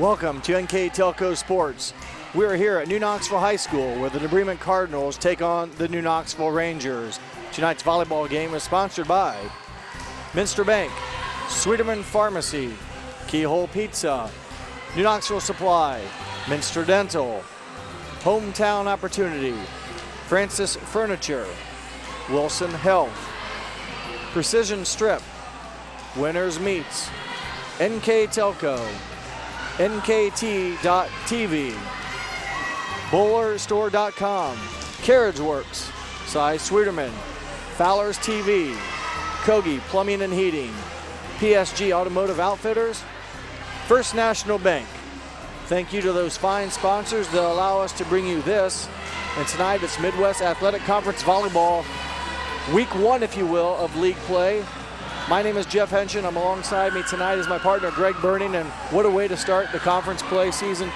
Welcome to NKTelco Sports. We're here at New Knoxville High School where the New Bremen Cardinals take on the New Knoxville Rangers. Tonight's volleyball game is sponsored by Minster Bank, Sweeterman Pharmacy, Keyhole Pizza, New Knoxville Supply, Minster Dental, Hometown Opportunity, Francis Furniture, Wilson Health, Precision Strip, Winners Meats, NKTelco, NKT.TV, BowlerStore.com, Carriage Works, Cy Sweeterman, Fowler's TV, Kogi Plumbing and Heating, PSG Automotive Outfitters, First National Bank. Thank you to those fine sponsors that allow us to bring you this. And tonight it's Midwest Athletic Conference Volleyball, week one, if you will, of league play. My name is Jeff Henshin. I'm alongside me tonight is my partner Greg Burning, and what a way to start the conference play season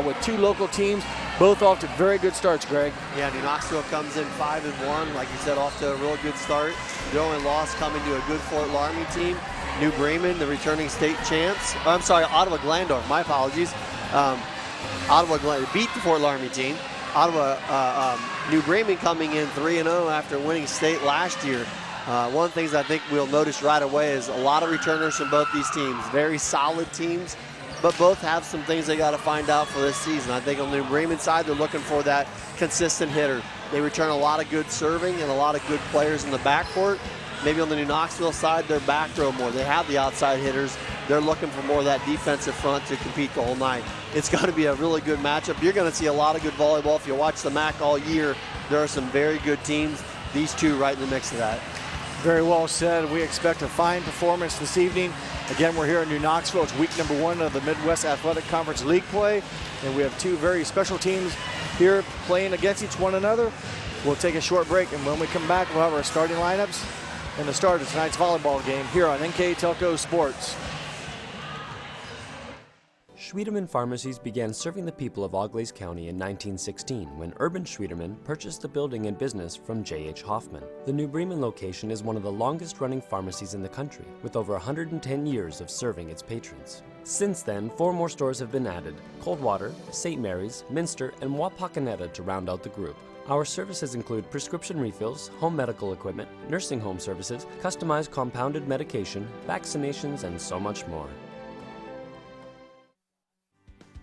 with two local teams, both off to very good starts, Greg. Yeah, New Knoxville comes in 5-1, like you said, off to a real good start. The only loss coming to a good Fort Laramie team. New Bremen, the returning state champs. Ottawa Glandorf, my apologies. Ottawa beat the Fort Laramie team. New Bremen coming in 3-0 after winning state last year. One of the things I think we'll notice right away is a lot of returners from both these teams. Very solid teams, but both have some things they got to find out for this season. I think on the New Bremen side, they're looking for that consistent hitter. They return a lot of good serving and a lot of good players in the backcourt. Maybe on the New Knoxville side, they're back row more. They have the outside hitters. They're looking for more of that defensive front to compete the whole night. It's going to be a really good matchup. You're going to see a lot of good volleyball. If you watch the MAC all year, there are some very good teams. These two right in the mix of that. Very well said. We expect a fine performance this evening. Again, we're here in New Knoxville. It's week number one of the Midwest Athletic Conference League play, and we have two very special teams here playing against each one another. We'll take a short break, and when we come back, we'll have our starting lineups and the start of tonight's volleyball game here on NKTelco Sports. Sweeterman Pharmacies began serving the people of Auglaize County in 1916 when Urban Sweeterman purchased the building and business from J.H. Hoffman. The New Bremen location is one of the longest-running pharmacies in the country, with over 110 years of serving its patrons. Since then, 4 more stores have been added: Coldwater, St. Mary's, Minster, and Wapakoneta to round out the group. Our services include prescription refills, home medical equipment, nursing home services, customized compounded medication, vaccinations, and so much more.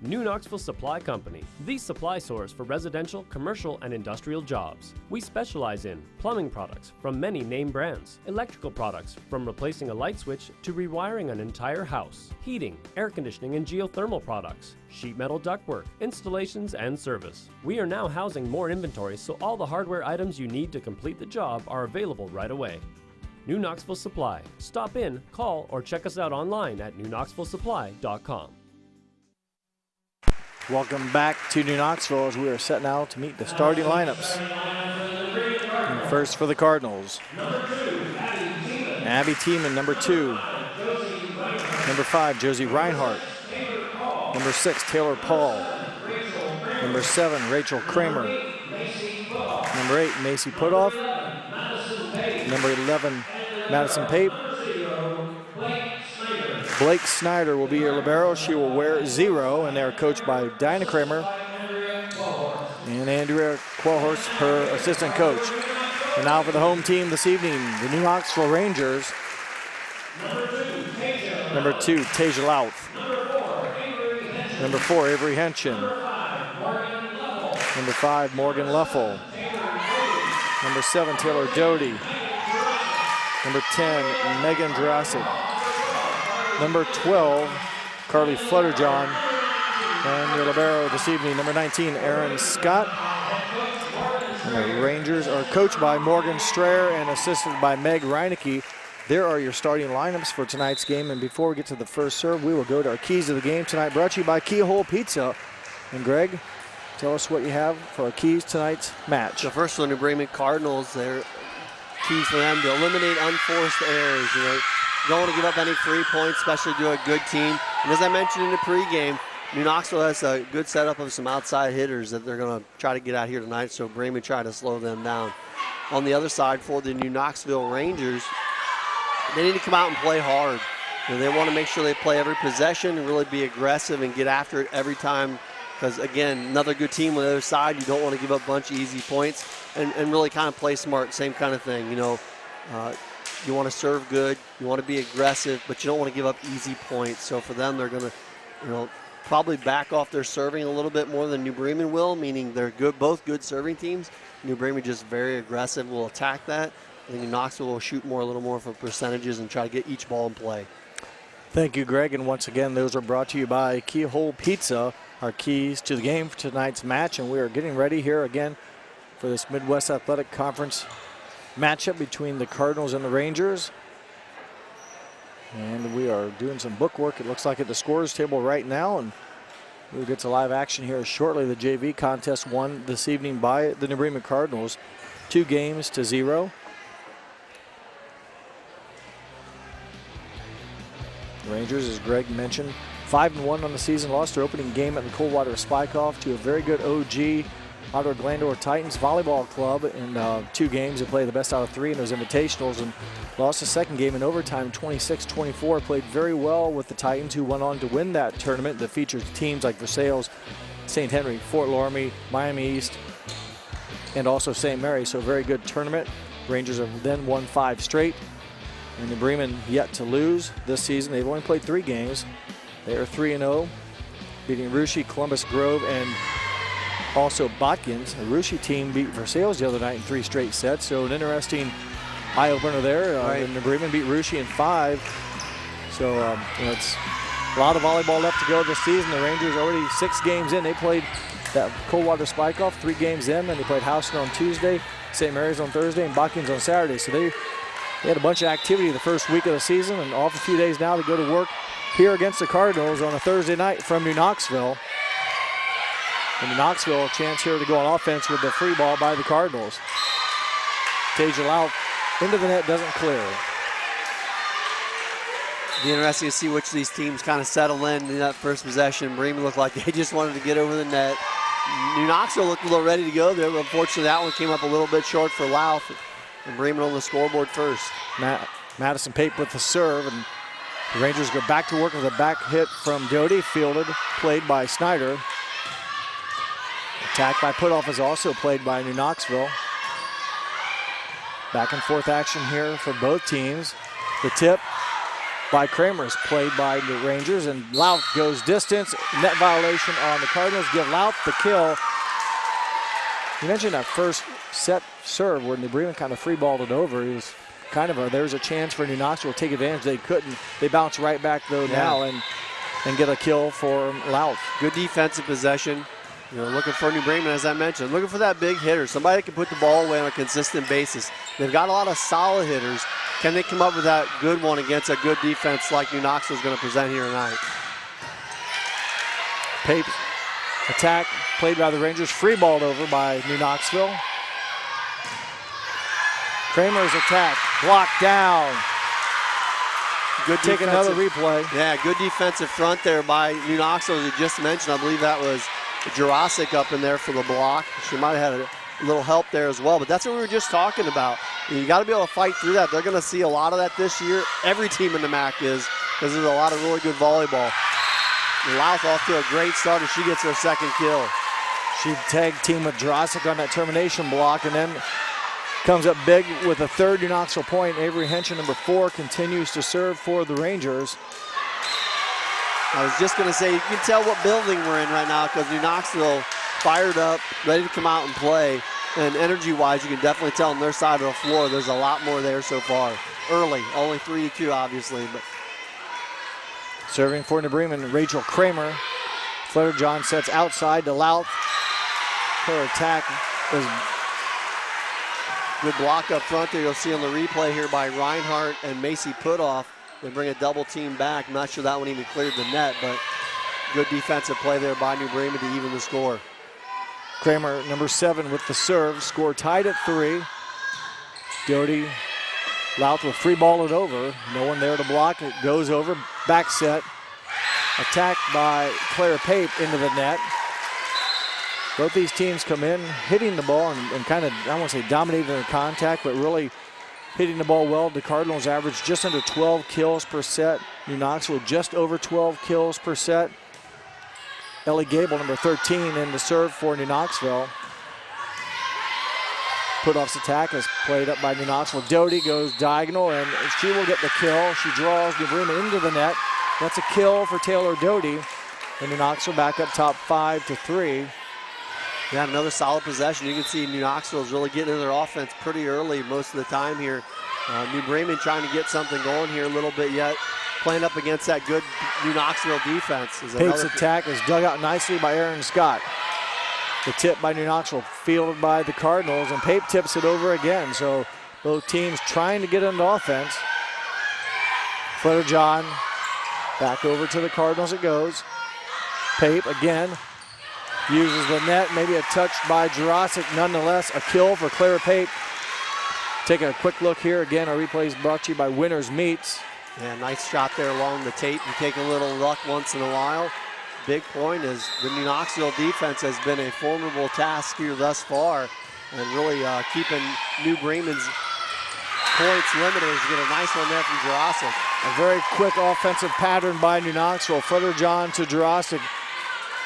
New Knoxville Supply Company, the supply source for residential, commercial, and industrial jobs. We specialize in plumbing products from many name brands, electrical products from replacing a light switch to rewiring an entire house, heating, air conditioning, and geothermal products, sheet metal ductwork, installations, and service. We are now housing more inventory, so all the hardware items you need to complete the job are available right away. New Knoxville Supply. Stop in, call, or check us out online at newknoxvillesupply.com. Welcome back to New Knoxville as we are set now to meet the starting lineups. And first for the Cardinals, Abby Tiemann, number 2. Number 5, Josie Reinhardt. Number 6, Taylor Paul. Number 7, Rachel Kramer. Number 8, Macy Putoff. Number 11, Madison Pape. Blake Snyder will be your libero. She will wear 0, and they're coached by Dinah Kramer and Andrea Qualhorst, her assistant coach. And now for the home team this evening, the New Knoxville Rangers. Number 2, Tasia Louth. Number 4, Avery Henshin. Number 5, Morgan Luffel. Number 7, Taylor Doty. Number 10, Megan Jurassic. Number 12, Carly Flutterjohn. And your libero this evening, number 19, Aaron Scott. And the Rangers are coached by Morgan Strayer and assisted by Meg Reinecke. There are your starting lineups for tonight's game. And before we get to the first serve, we will go to our keys of the game tonight, brought to you by Keyhole Pizza. And Greg, tell us what you have for our keys tonight's match. The first one, the Bremen Cardinals, their keys for them to eliminate unforced errors. Don't want to give up any free points, especially to a good team. And as I mentioned in the pregame, New Knoxville has a good setup of some outside hitters that they're going to try to get out here tonight, so Bremen try to slow them down. On the other side, for the New Knoxville Rangers, they need to come out and play hard. They want to make sure they play every possession and really be aggressive and get after it every time. Because, again, another good team on the other side, you don't want to give up a bunch of easy points and really kind of play smart, same kind of thing. You want to serve good, you want to be aggressive, but you don't want to give up easy points. So for them, they're going to, probably back off their serving a little bit more than New Bremen will, meaning they're both good serving teams. New Bremen just very aggressive, will attack that. I think Knoxville will shoot a little more for percentages and try to get each ball in play. Thank you, Greg. And once again, those are brought to you by Keyhole Pizza, our keys to the game for tonight's match. And we are getting ready here again for this Midwest Athletic Conference matchup between the Cardinals and the Rangers. And we are doing some bookwork, it looks like, at the scorers table right now. And we'll get to live action here shortly. The JV contest won this evening by the New Bremen Cardinals, 2-0. The Rangers, as Greg mentioned, 5-1 on the season, lost their opening game at the Coldwater Spike-Off to a very good OG Ottawa Glandor Titans Volleyball Club in 2 games. They played the best out of 3 in those invitationals and lost the second game in overtime 26-24. Played very well with the Titans, who went on to win that tournament that features teams like Versailles, St. Henry, Fort Loramie, Miami East, and also St. Mary. So a very good tournament. Rangers have then won 5 straight. And New Bremen yet to lose this season. They've only played 3 games. They are 3-0, beating Russia, Columbus Grove, and also Botkins. The Russia team beat Versailles the other night in 3 straight sets. So an interesting eye-opener there. Right. New Bremen beat Russia in 5. So it's a lot of volleyball left to go this season. The Rangers already 6 games in. They played that Coldwater Spike-Off 3 games in. Then they played Houston on Tuesday, St. Mary's on Thursday, and Botkins on Saturday. So they had a bunch of activity the first week of the season, and off a few days now to go to work here against the Cardinals on a Thursday night from New Knoxville. And New Knoxville, a chance here to go on offense with the free ball by the Cardinals. Tasia Lau into the net, doesn't clear. Be interesting to see which of these teams kind of settle in that first possession. Bremen looked like they just wanted to get over the net. New Knoxville looked a little ready to go there, but unfortunately that one came up a little bit short for Lau. And Bremen on the scoreboard first. Madison Pape with the serve, and the Rangers go back to work with a back hit from Doty, fielded, played by Snyder. Attack by Putoff is also played by New Knoxville. Back and forth action here for both teams. The tip by Kramer is played by the Rangers, and Louth goes distance. Net violation on the Cardinals. Give Louth the kill. You mentioned that first set serve where New Bremen kind of free-balled it over. It was kind of there's a chance for New Knoxville to take advantage. They couldn't. They bounce right back though now and get a kill for Louth. Good defensive possession. Looking for New Bremen, as I mentioned, looking for that big hitter, somebody that can put the ball away on a consistent basis. They've got a lot of solid hitters. Can they come up with that good one against a good defense like New Knoxville is going to present here tonight? Pape attack played by the Rangers, free-balled over by New Knoxville. Kramer's attack, blocked down. Good Take another replay. Yeah, good defensive front there by New Knoxville, as you just mentioned. I believe that was Jurasic up in there for the block. She might have had a little help there as well, but that's what we were just talking about. You got to be able to fight through that. They're going to see a lot of that this year. Every team in the MAC is, because there's a lot of really good volleyball. Louth off to a great start as she gets her second kill. She tagged team with Jurasic on that termination block, and then comes up big with a third New Knoxville point. Avery Henshaw, number 4, continues to serve for the Rangers. I was just going to say, you can tell what building we're in right now because New Knoxville fired up, ready to come out and play. And energy-wise, you can definitely tell on their side of the floor, there's a lot more there so far. Early, only 3-2, obviously. But serving for New Bremen, Rachel Kramer. Fletcher-John sets outside to Louth. Her attack is good block up front there. You'll see on the replay here by Reinhardt and Macy Putoff. They bring a double team back. I'm not sure that one even cleared the net, but good defensive play there by New Bremen to even the score. Kramer, number 7 with the serve. Score tied at 3. Doty, Louth will free ball it over. No one there to block. It goes over. Back set. Attacked by Claire Pape into the net. Both these teams come in hitting the ball and kind of, I won't say dominating their contact, but really hitting the ball well. The Cardinals average just under 12 kills per set. New Knoxville just over 12 kills per set. Ellie Gable, number 13, in the serve for New Knoxville. Put-off's attack is played up by New Knoxville. Doty goes diagonal, and she will get the kill. She draws New Bremen into the net. That's a kill for Taylor Doty. And New Knoxville back up top 5-3. Yeah, another solid possession. You can see New Knoxville is really getting into their offense pretty early most of the time here. New Bremen trying to get something going here a little bit yet. Playing up against that good New Knoxville defense. Pape's attack is dug out nicely by Aaron Scott. The tip by New Knoxville fielded by the Cardinals, and Pape tips it over again. So both teams trying to get into offense. Flutter John back over to the Cardinals it goes. Pape again uses the net, maybe a touch by Jurasic. Nonetheless, a kill for Clara Pape. Take a quick look here. Again, our replay is brought to you by Winners Meats. Yeah, nice shot there along the tape. You take a little luck once in a while. Big point is the New Knoxville defense has been a formidable task here thus far, and really keeping New Bremen's points limited. Get a nice one there from Jurasic. A very quick offensive pattern by New Knoxville. Flutter John to Jurasic.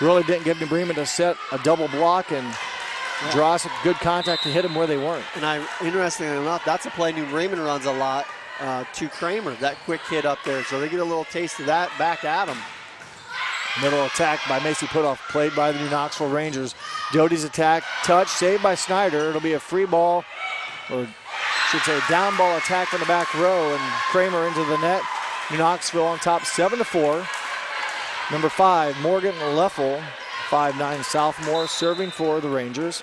Really didn't give New Bremen to set a double block, and Jurasic, good contact to hit them where they weren't. And interestingly enough, that's a play New Bremen runs a lot to Kramer, that quick hit up there. So they get a little taste of that back at them. Middle attack by Macy Putoff, played by the New Knoxville Rangers. Doty's attack, touch, saved by Snyder. It'll be a free ball, or should say down ball attack from the back row, and Kramer into the net. New Knoxville on top 7-4. Number 5, Morgan Leffel, 5'9" sophomore, serving for the Rangers.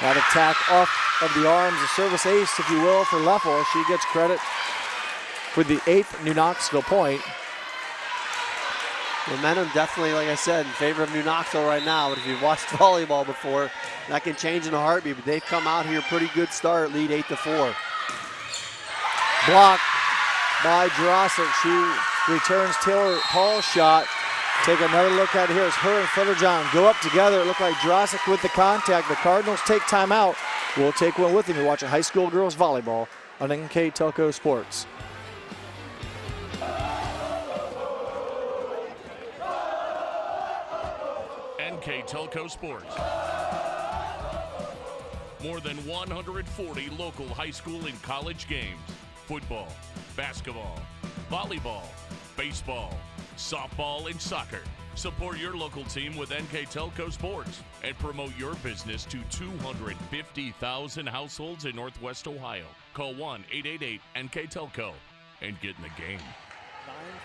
That attack off of the arms, a service ace, if you will, for Leffel. She gets credit for the 8th New Knoxville point. Momentum definitely, like I said, in favor of New Knoxville right now. But if you've watched volleyball before, that can change in a heartbeat. But they've come out here pretty good start, lead 8-4. Blocked by Jurasic. She returns Taylor Paul's shot. Take another look at it here as her and Flutter John go up together. It looked like Jurasic with the contact. The Cardinals take timeout. We'll take one with them. You're watching high school girls volleyball on NKTelco Sports. NKTelco Sports. More than 140 local high school and college games. Football, basketball, volleyball, baseball, softball, and soccer. Support your local team with NKTelco Sports and promote your business to 250,000 households in Northwest Ohio. Call 1-888-NKTelco and get in the game.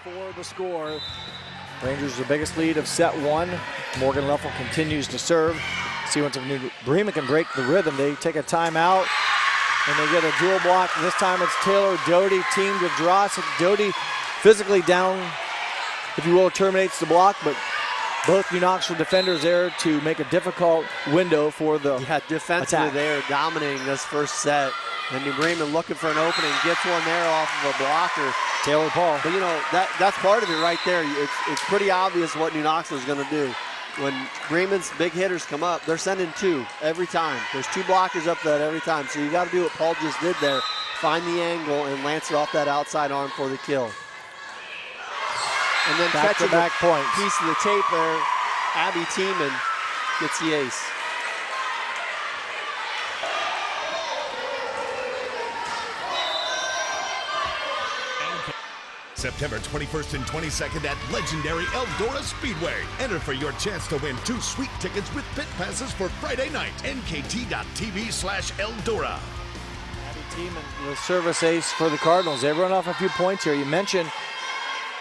9-4 the score. Rangers the biggest lead of set 1. Morgan Leffel continues to serve. See once if New Bremen can break the rhythm. They take a timeout and they get a dual block. This time it's Taylor Doty teamed with Jurasic. Doty physically down, if you will, terminates the block, but both New Knoxville defenders there to make a difficult window for the defensively attack. They're dominating this first set. And New Bremen looking for an opening, gets one there off of a blocker. Taylor Paul. But you know, that's part of it right there. It's pretty obvious what New Knoxville is going to do. When Bremen's big hitters come up, they're sending 2 every time. There's 2 blockers up that every time. So you got to do what Paul just did there. Find the angle and lance it off that outside arm for the kill. And then catching back points. Piece of the tape there, Abby Tiemann gets the ace. September 21st and 22nd at legendary Eldora Speedway. Enter for your chance to win 2 sweet tickets with pit passes for Friday night. NKT.TV/Eldora. Abby Tiemann, the service ace for the Cardinals. They run off a few points here. You mentioned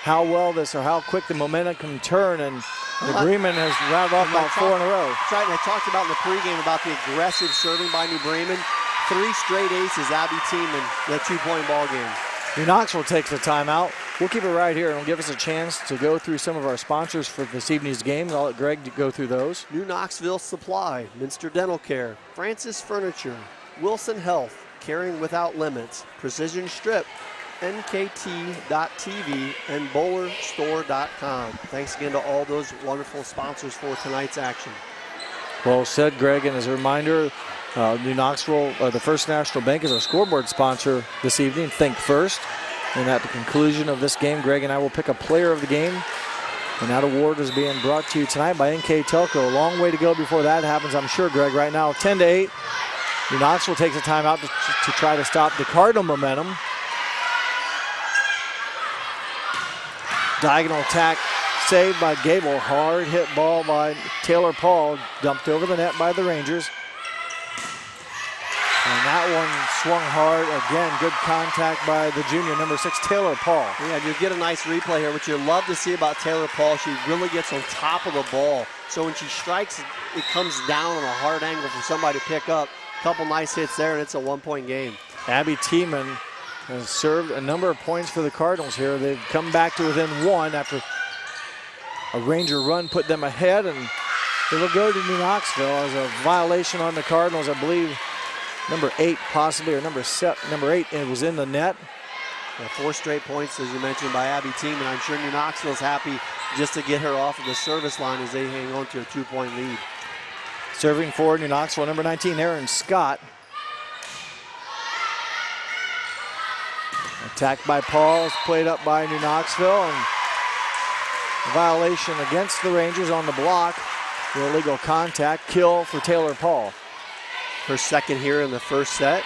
how well this or how quick the momentum can turn, and Bremen has rattled off about 4 in a row. That's right, and I talked about in the pregame about the aggressive serving by New Bremen. 3 straight aces, Abby Tiemann, the 2-point ball game. New Knoxville takes the timeout. We'll keep it right here, and it'll give us a chance to go through some of our sponsors for this evening's game. I'll let Greg go through those. New Knoxville Supply, Minster Dental Care, Francis Furniture, Wilson Health, Caring Without Limits, Precision Strip, NKT.TV, and BowlerStore.com. Thanks again to all those wonderful sponsors for tonight's action. Well said, Greg, and as a reminder, New Knoxville, the First National Bank, is our scoreboard sponsor this evening. Think First. And at the conclusion of this game, Greg and I will pick a player of the game. And that award is being brought to you tonight by NKTelco. A long way to go before that happens, I'm sure, Greg. Right now, 10-8. New Knoxville takes a timeout to try to stop the Cardinal momentum. Diagonal attack saved by Gable. Hard hit ball by Taylor Paul. Dumped over the net by the Rangers. And that one swung hard. Again, good contact by the junior, number 6, Taylor Paul. Yeah, you get a nice replay here. What you love to see about Taylor Paul, she really gets on top of the ball. So when she strikes, it comes down on a hard angle for somebody to pick up. A couple nice hits there, and it's a one-point game. Abby Tiemann has served a number of points for the Cardinals here. They've come back to within one after a Ranger run put them ahead, and it will go to New Knoxville as a violation on the Cardinals. I believe number 8 possibly, or number 8, it was in the net. Yeah, 4 straight points, as you mentioned, by Abby Tiemann. I'm sure New Knoxville's happy just to get her off of the service line as they hang on to a 2-point lead. Serving for New Knoxville, number 19, Aaron Scott. Attacked by Paul, is played up by New Knoxville, and a violation against the Rangers on the block. The illegal contact, kill for Taylor Paul. Her second here in the first set.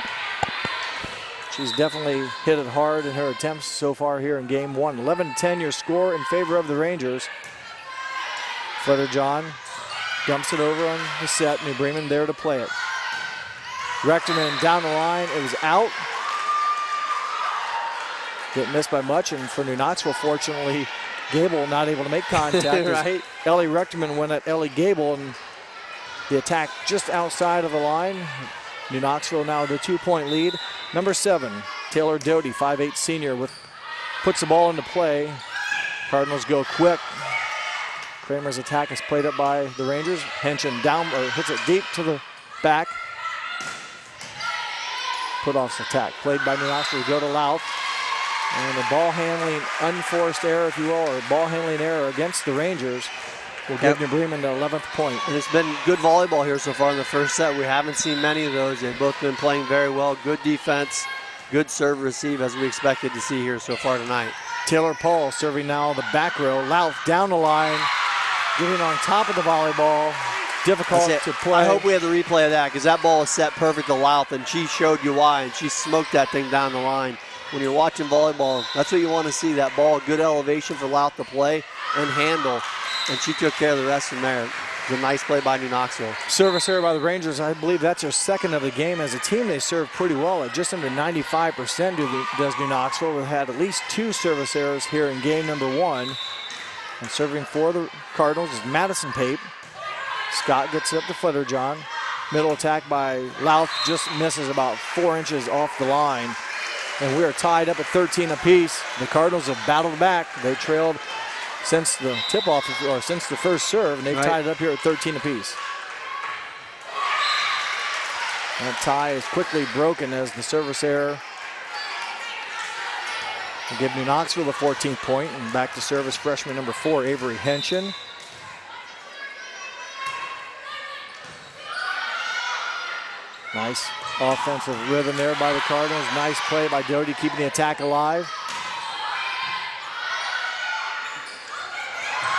She's definitely hit it hard in her attempts so far here in game 1. 11-10 your score in favor of the Rangers. Fletcher-John dumps it over on the set. New Bremen there to play it. Rechterman down the line. It was out. Didn't miss by much, and for New Knoxville, fortunately, Gable not able to make contact. Right. Ellie Rechterman went at Ellie Gable, and the attack just outside of the line. New Knoxville now with a 2-point lead. Number 7, Taylor Doty, 5'8" senior, puts the ball into play. Cardinals go quick. Kramer's attack is played up by the Rangers. Henson down, or hits it deep to the back. Put-off's attack played by New Knoxville to go to Louth. And a ball handling, unforced error, if you will, or ball handling error against the Rangers will give New Bremen the 11th point. And it's been good volleyball here so far in the first set. We haven't seen many of those. They've both been playing very well. Good defense, good serve receive, as we expected to see here so far tonight. Taylor Paul serving now the back row. Louth down the line, getting on top of the volleyball. Difficult to play. I hope we have the replay of that, because that ball is set perfect to Louth, and she showed you why, and she smoked that thing down the line. When you're watching volleyball, that's what you want to see, that ball, good elevation for Louth to play and handle. And she took care of the rest from there. It was a nice play by New Knoxville. Service error by the Rangers. I believe that's their second of the game. As a team, they serve pretty well at just under 95% does New Knoxville. We've had at least 2 service errors here in game number 1. And serving for the Cardinals is Madison Pape. Scott gets it up to Fletcher-John. Middle attack by Louth just misses about 4 inches off the line. And we are tied up at 13 apiece. The Cardinals have battled back. They trailed since the tip-off, or since the first serve, and they've tied it up here at 13 apiece. That tie is quickly broken as the service error will give New Knoxville the 14th point, and back to service freshman number 4, Avery Henson. Nice offensive rhythm there by the Cardinals. Nice play by Doty, keeping the attack alive.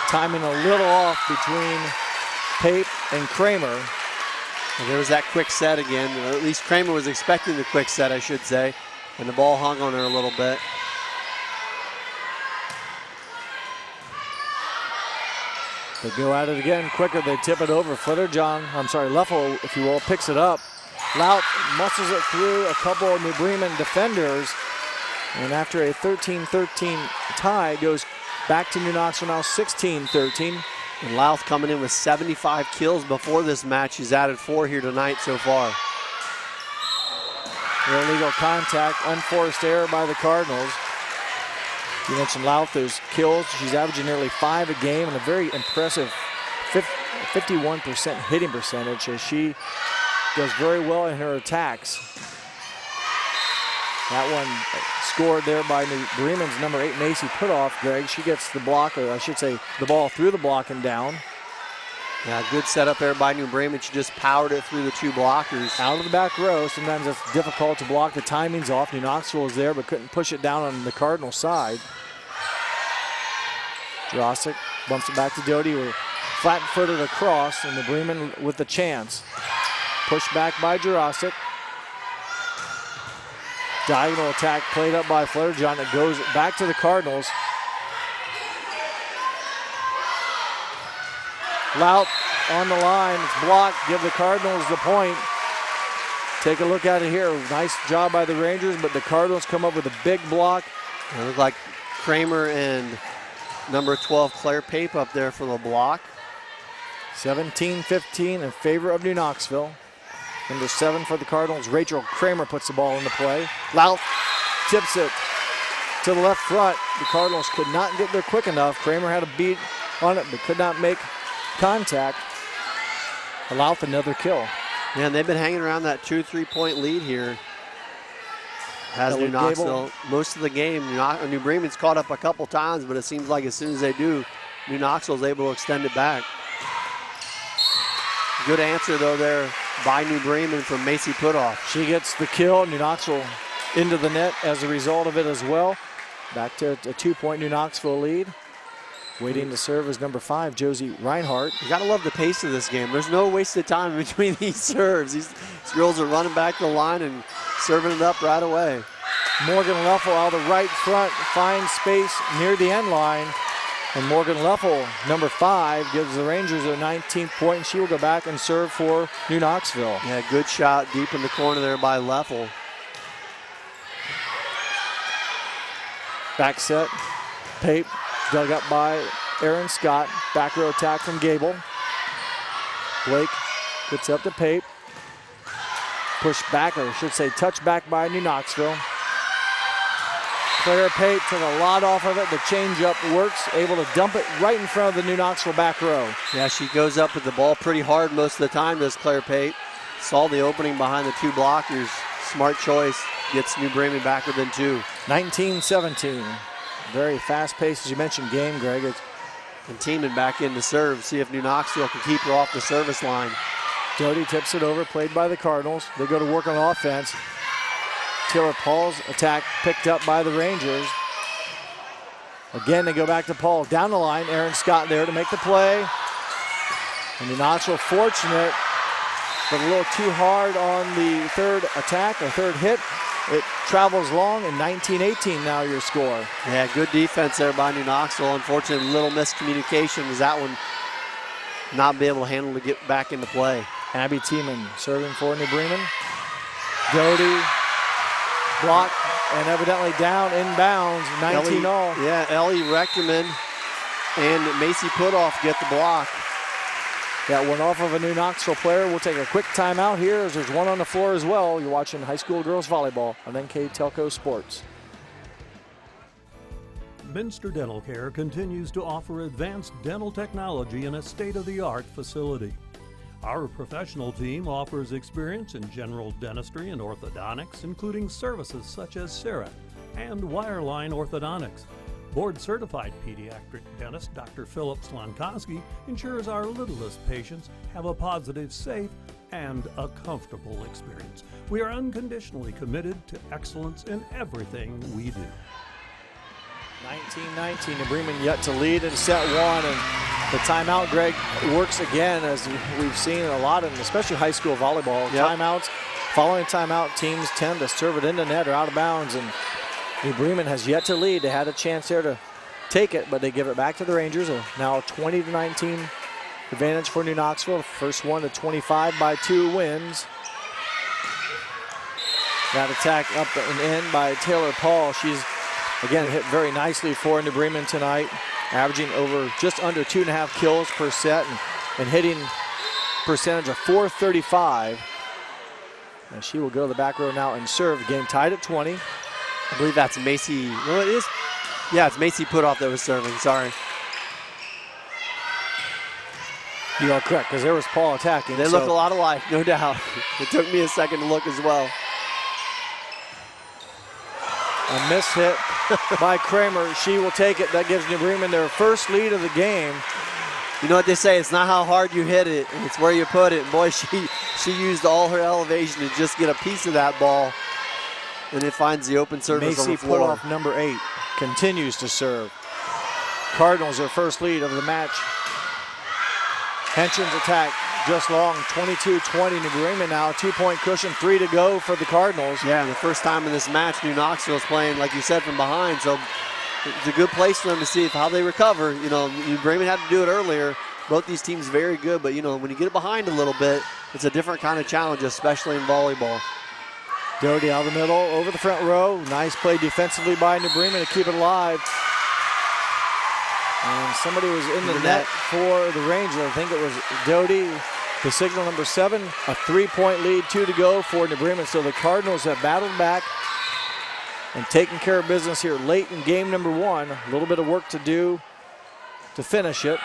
Timing a little off between Pape and Kramer. And there was that quick set again. Or at least Kramer was expecting the quick set, I should say. And the ball hung on her a little bit. They go at it again quicker. They tip it over. Leffel, if you will, picks it up. Louth muscles it through a couple of New Bremen defenders. And after a 13-13 tie, it goes back to New Knoxville now 16-13. And Louth coming in with 75 kills before this match. He's added 4 here tonight so far. Illegal contact, unforced error by the Cardinals. You mentioned Louth, those kills. She's averaging nearly 5 a game and a very impressive 51% hitting percentage, as she does very well in her attacks. That one scored there by New Bremen's number 8, Macy Putoff, Greg. She gets the block, or I should say the ball through the block and down. Yeah, good setup there by New Bremen. She just powered it through the two blockers. Out of the back row, sometimes it's difficult to block. The timing's off. New Knoxville was there, but couldn't push it down on the Cardinal side. Jurasic bumps it back to Doty. We're flat-footed across, and the Bremen with the chance. Pushed back by Jurasic. Diagonal attack played up by Flutterjohn. It goes back to the Cardinals. Lout on the line. It's blocked. Give the Cardinals the point. Take a look at it here. Nice job by the Rangers, but the Cardinals come up with a big block. It looked like Kramer and number 12, Claire Pape, up there for the block. 17-15 in favor of New Knoxville. Number 7 for the Cardinals, Rachel Kramer puts the ball into play. Lout tips it to the left front. The Cardinals could not get there quick enough. Kramer had a beat on it, but could not make contact. Lout another kill. Yeah, and they've been hanging around that 2-3 point lead here. Has New Knoxville most of the game. New Bremen's caught up a couple times, but it seems like as soon as they do, New Knoxville's able to extend it back. Good answer though there by New Bremen from Macy Putoff. She gets the kill. New Knoxville into the net as a result of it as well. Back to a 2-point New Knoxville lead. Waiting to serve is number 5, Josie Reinhardt. You gotta love the pace of this game. There's no wasted time between these serves. These girls are running back to the line and serving it up right away. Morgan Leffel out of the right front, finds space near the end line. And Morgan Leffel, number 5, gives the Rangers their 19th point, and she will go back and serve for New Knoxville. Yeah, good shot deep in the corner there by Leffel. Back set, Pape, dug up by Aaron Scott. Back row attack from Gable. Blake gets up to Pape. Push back, or I should say touch back by New Knoxville. Claire Pape took a lot off of it. The changeup works, able to dump it right in front of the New Knoxville back row. Yeah, she goes up with the ball pretty hard most of the time, does Claire Pape. Saw the opening behind the two blockers. Smart choice, gets New Bremen back within 2. 19-17. Very fast-paced, as you mentioned, game, Greg. And Tiemann back in to serve, see if New Knoxville can keep her off the service line. Doty tips it over, played by the Cardinals. They go to work on offense. Taylor Paul's attack picked up by the Rangers. Again, they go back to Paul. Down the line, Aaron Scott there to make the play. And New Knoxville fortunate, but a little too hard on the third attack or third hit. It travels long, and 19-18 now your score. Yeah, good defense there by New Knoxville. Unfortunately, a little miscommunication as that one not be able to handle to get back into play. Abby Tiemann serving for New Bremen. Doty blocked and evidently down inbounds, 19-all. Yeah, Ellie Rechterman and Macy Putoff get the block. That one off of a New Knoxville player. We'll take a quick timeout here as there's one on the floor as well. You're watching high school girls volleyball on NKTelco Sports. Minster Dental Care continues to offer advanced dental technology in a state-of-the-art facility. Our professional team offers experience in general dentistry and orthodontics, including services such as CEREC and wireline orthodontics. Board-certified pediatric dentist Dr. Philip Slonkowski ensures our littlest patients have a positive, safe, and a comfortable experience. We are unconditionally committed to excellence in everything we do. 19-19, New Bremen yet to lead in set one, and the timeout, Greg, works again as we've seen a lot in especially high school volleyball. Yep. Timeouts, following timeout, teams tend to serve it into net or out of bounds, and New Bremen has yet to lead. They had a chance there to take it, but they give it back to the Rangers. Now a 20-19 advantage for New Knoxville. First one to 25 by 2 wins. That attack up and in by Taylor Paul. She's again hit very nicely for New Bremen tonight, averaging over just under 2.5 kills per set and hitting percentage of .435. And she will go to the back row now and serve. Game tied at 20. I believe that's Macy. No, it is. Yeah, it's Macy Putoff that was serving. Sorry. You are correct, because there was Paul attacking. They look a lot alike, no doubt. It took me a second to look as well. A miss hit by Kramer. She will take it. That gives New Bremen their first lead of the game. You know what they say, it's not how hard you hit it, it's where you put it. And boy, she used all her elevation to just get a piece of that ball. And it finds the open surface on the floor. Macy put off number 8, continues to serve. Cardinals their first lead of the match. Henschen's attack just long, 22-20. New Bremen now, 2-point cushion, 3 to go for the Cardinals. Yeah, the first time in this match, New Knoxville's playing, like you said, from behind. So it's a good place for them to see how they recover. You know, New Bremen had to do it earlier. Both these teams very good, but you know, when you get behind a little bit, it's a different kind of challenge, especially in volleyball. Doty out of the middle, over the front row. Nice play defensively by New Bremen to keep it alive. And somebody was in the net for the Rangers. I think it was Doty, the signal number 7. A 3-point lead, 2 to go for New Bremen. So the Cardinals have battled back and taken care of business here late in game number 1. A little bit of work to do to finish it.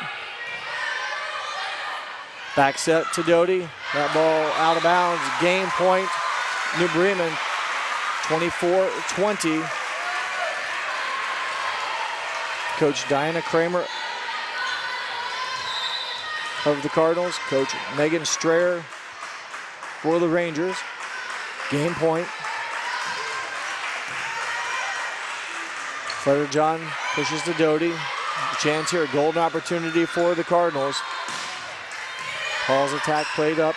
Back set to Doty. That ball out of bounds. Game point. New Bremen, 24-20. Coach Diana Kramer of the Cardinals. Coach Megan Strayer for the Rangers. Game point. Fletcher-John pushes to Doty. A chance here, a golden opportunity for the Cardinals. Paul's attack played up.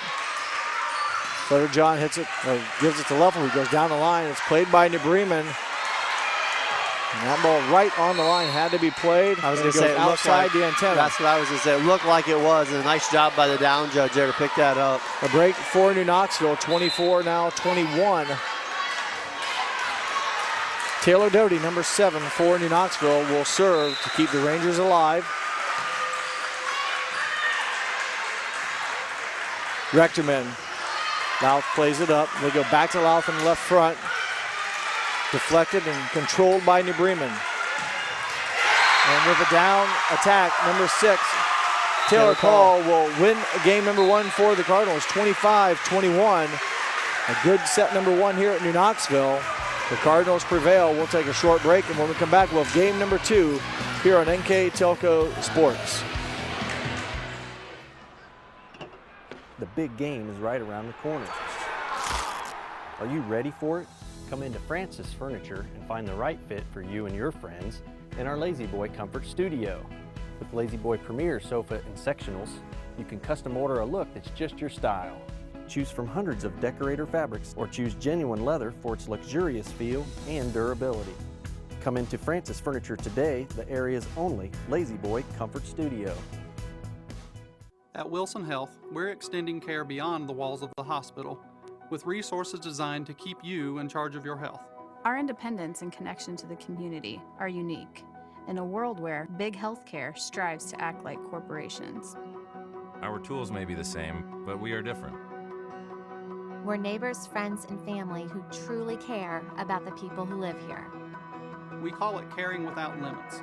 Fletcher-John hits it, or gives it to Leffel, who goes down the line. It's played by New Bremen. And that ball right on the line had to be played. I was going to say, outside the antenna. That's what I was going to say. It looked like it was, and a nice job by the down judge there to pick that up. A break for New Knoxville, 24 now 21. Taylor Doty, number 7 for New Knoxville, will serve to keep the Rangers alive. Rechterman. Louth plays it up. They go back to Louth in the left front. Deflected and controlled by New Bremen. And with a down attack, number 6, Taylor Call will win game number 1 for the Cardinals, 25-21. A good set number 1 here at New Knoxville. The Cardinals prevail. We'll take a short break, and when we come back, we'll have game number 2 here on NKTelco Sports. The big game is right around the corner. Are you ready for it? Come into Francis Furniture and find the right fit for you and your friends in our Lazy Boy Comfort Studio. With Lazy Boy Premier sofa and sectionals, you can custom order a look that's just your style. Choose from hundreds of decorator fabrics or choose genuine leather for its luxurious feel and durability. Come into Francis Furniture today, the area's only Lazy Boy Comfort Studio. At Wilson Health, we're extending care beyond the walls of the hospital, with resources designed to keep you in charge of your health. Our independence and connection to the community are unique in a world where big healthcare strives to act like corporations. Our tools may be the same, but we are different. We're neighbors, friends, and family who truly care about the people who live here. We call it caring without limits,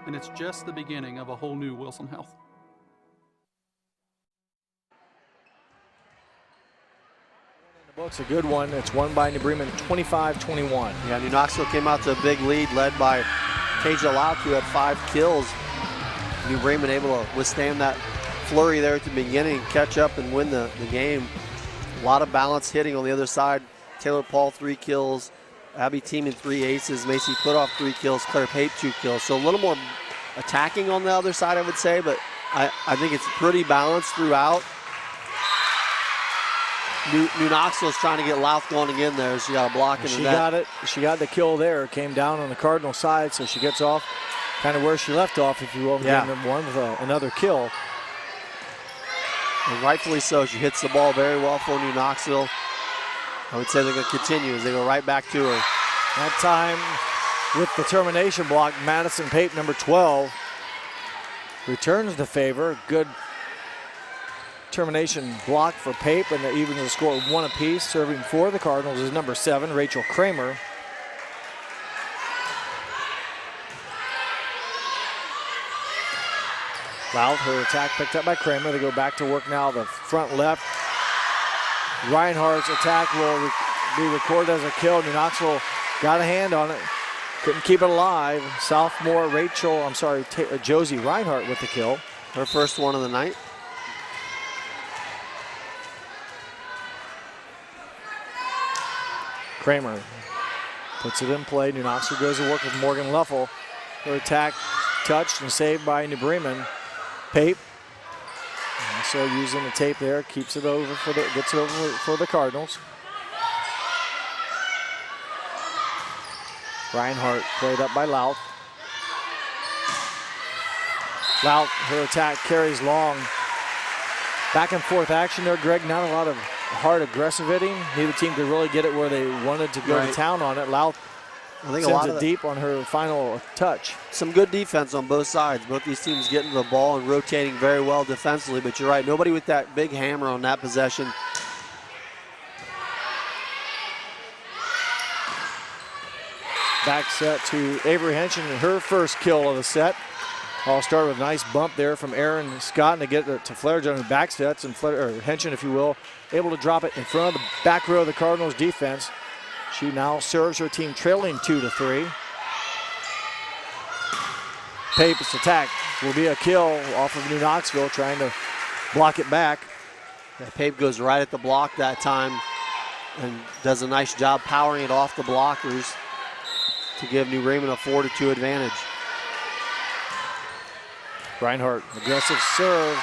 and it's just the beginning of a whole new Wilson Health. It's a good one. It's won by New Bremen, 25-21. Yeah, New Knoxville came out to a big lead led by Tasia Louth, who had 5 kills. New Bremen able to withstand that flurry there at the beginning, catch up and win the game. A lot of balance hitting on the other side. Taylor Paul, 3 kills. Abby Tiemann, 3 aces. Macy Putoff, 3 kills. Claire Pape, 2 kills. So a little more attacking on the other side, I would say, but I think it's pretty balanced throughout. New Knoxville's trying to get Louth going again there. She got a block in the net. She got it. She got the kill there. Came down on the Cardinal side, so she gets off kind of where she left off, if you will, in game number 1 with another kill. And rightfully so. She hits the ball very well for New Knoxville. I would say they're going to continue as they go right back to her. That time with the termination block, Madison Pape, number 12, returns the favor. Good termination block for Pape, and even the score 1 apiece. Serving for the Cardinals is number 7, Rachel Kramer. Louth, her attack picked up by Kramer. They go back to work now, the front left. Reinhardt's attack will be recorded as a kill. New Knoxville got a hand on it. Couldn't keep it alive. Josie Reinhardt with the kill. Her first one of the night. Kramer puts it in play. New Knoxville goes to work with Morgan Luffel. Her attack touched and saved by New Bremen. Pape also using the tape there, gets it over for the Cardinals. Reinhardt played up by Louth. Louth, her attack carries long. Back and forth action there, Greg. Not a lot of hard aggressive hitting. Neither team could really get it where they wanted to go to town on it. Louth sends it deep on her final touch. Some good defense on both sides. Both these teams getting the ball and rotating very well defensively, but you're right, nobody with that big hammer on that possession. Back set to Avery Henshin, her first kill of the set. All started with a nice bump there from Aaron Scott, and to get it to Flaherty on the back sets, and Henshin, if you will, able to drop it in front of the back row of the Cardinals defense. She now serves her team trailing 2-3. Pape's attack will be a kill off of New Knoxville, trying to block it back. Yeah, Pape goes right at the block that time and does a nice job powering it off the blockers to give New Bremen a 4-2 advantage. Reinhardt, aggressive serve.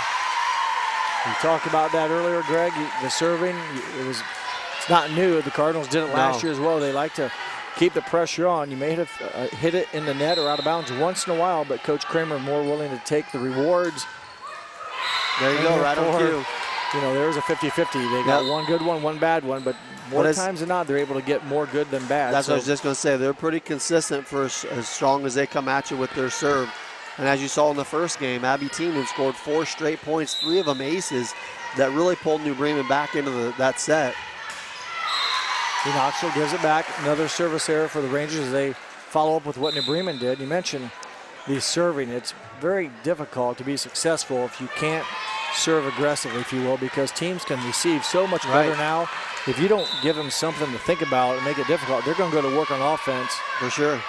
We talked about that earlier, Greg. The serving, it's not new. The Cardinals did it last year as well. They like to keep the pressure on. You may have hit it in the net or out of bounds once in a while, but Coach Kramer more willing to take the rewards. There you go, right on cue. You know, there's a 50-50. They got one good one, one bad one, but more times than not, they're able to get more good than bad. That's what I was just going to say. They're pretty consistent for as strong as they come at you with their serve. And as you saw in the first game, Abby Tiemann scored 4 straight points, 3 of them aces, that really pulled New Bremen back into that set. New Knoxville gives it back. Another service error for the Rangers as they follow up with what New Bremen did. You mentioned the serving. It's very difficult to be successful if you can't serve aggressively, if you will, because teams can receive so much better now. If you don't give them something to think about and make it difficult, they're going to go to work on offense. For sure.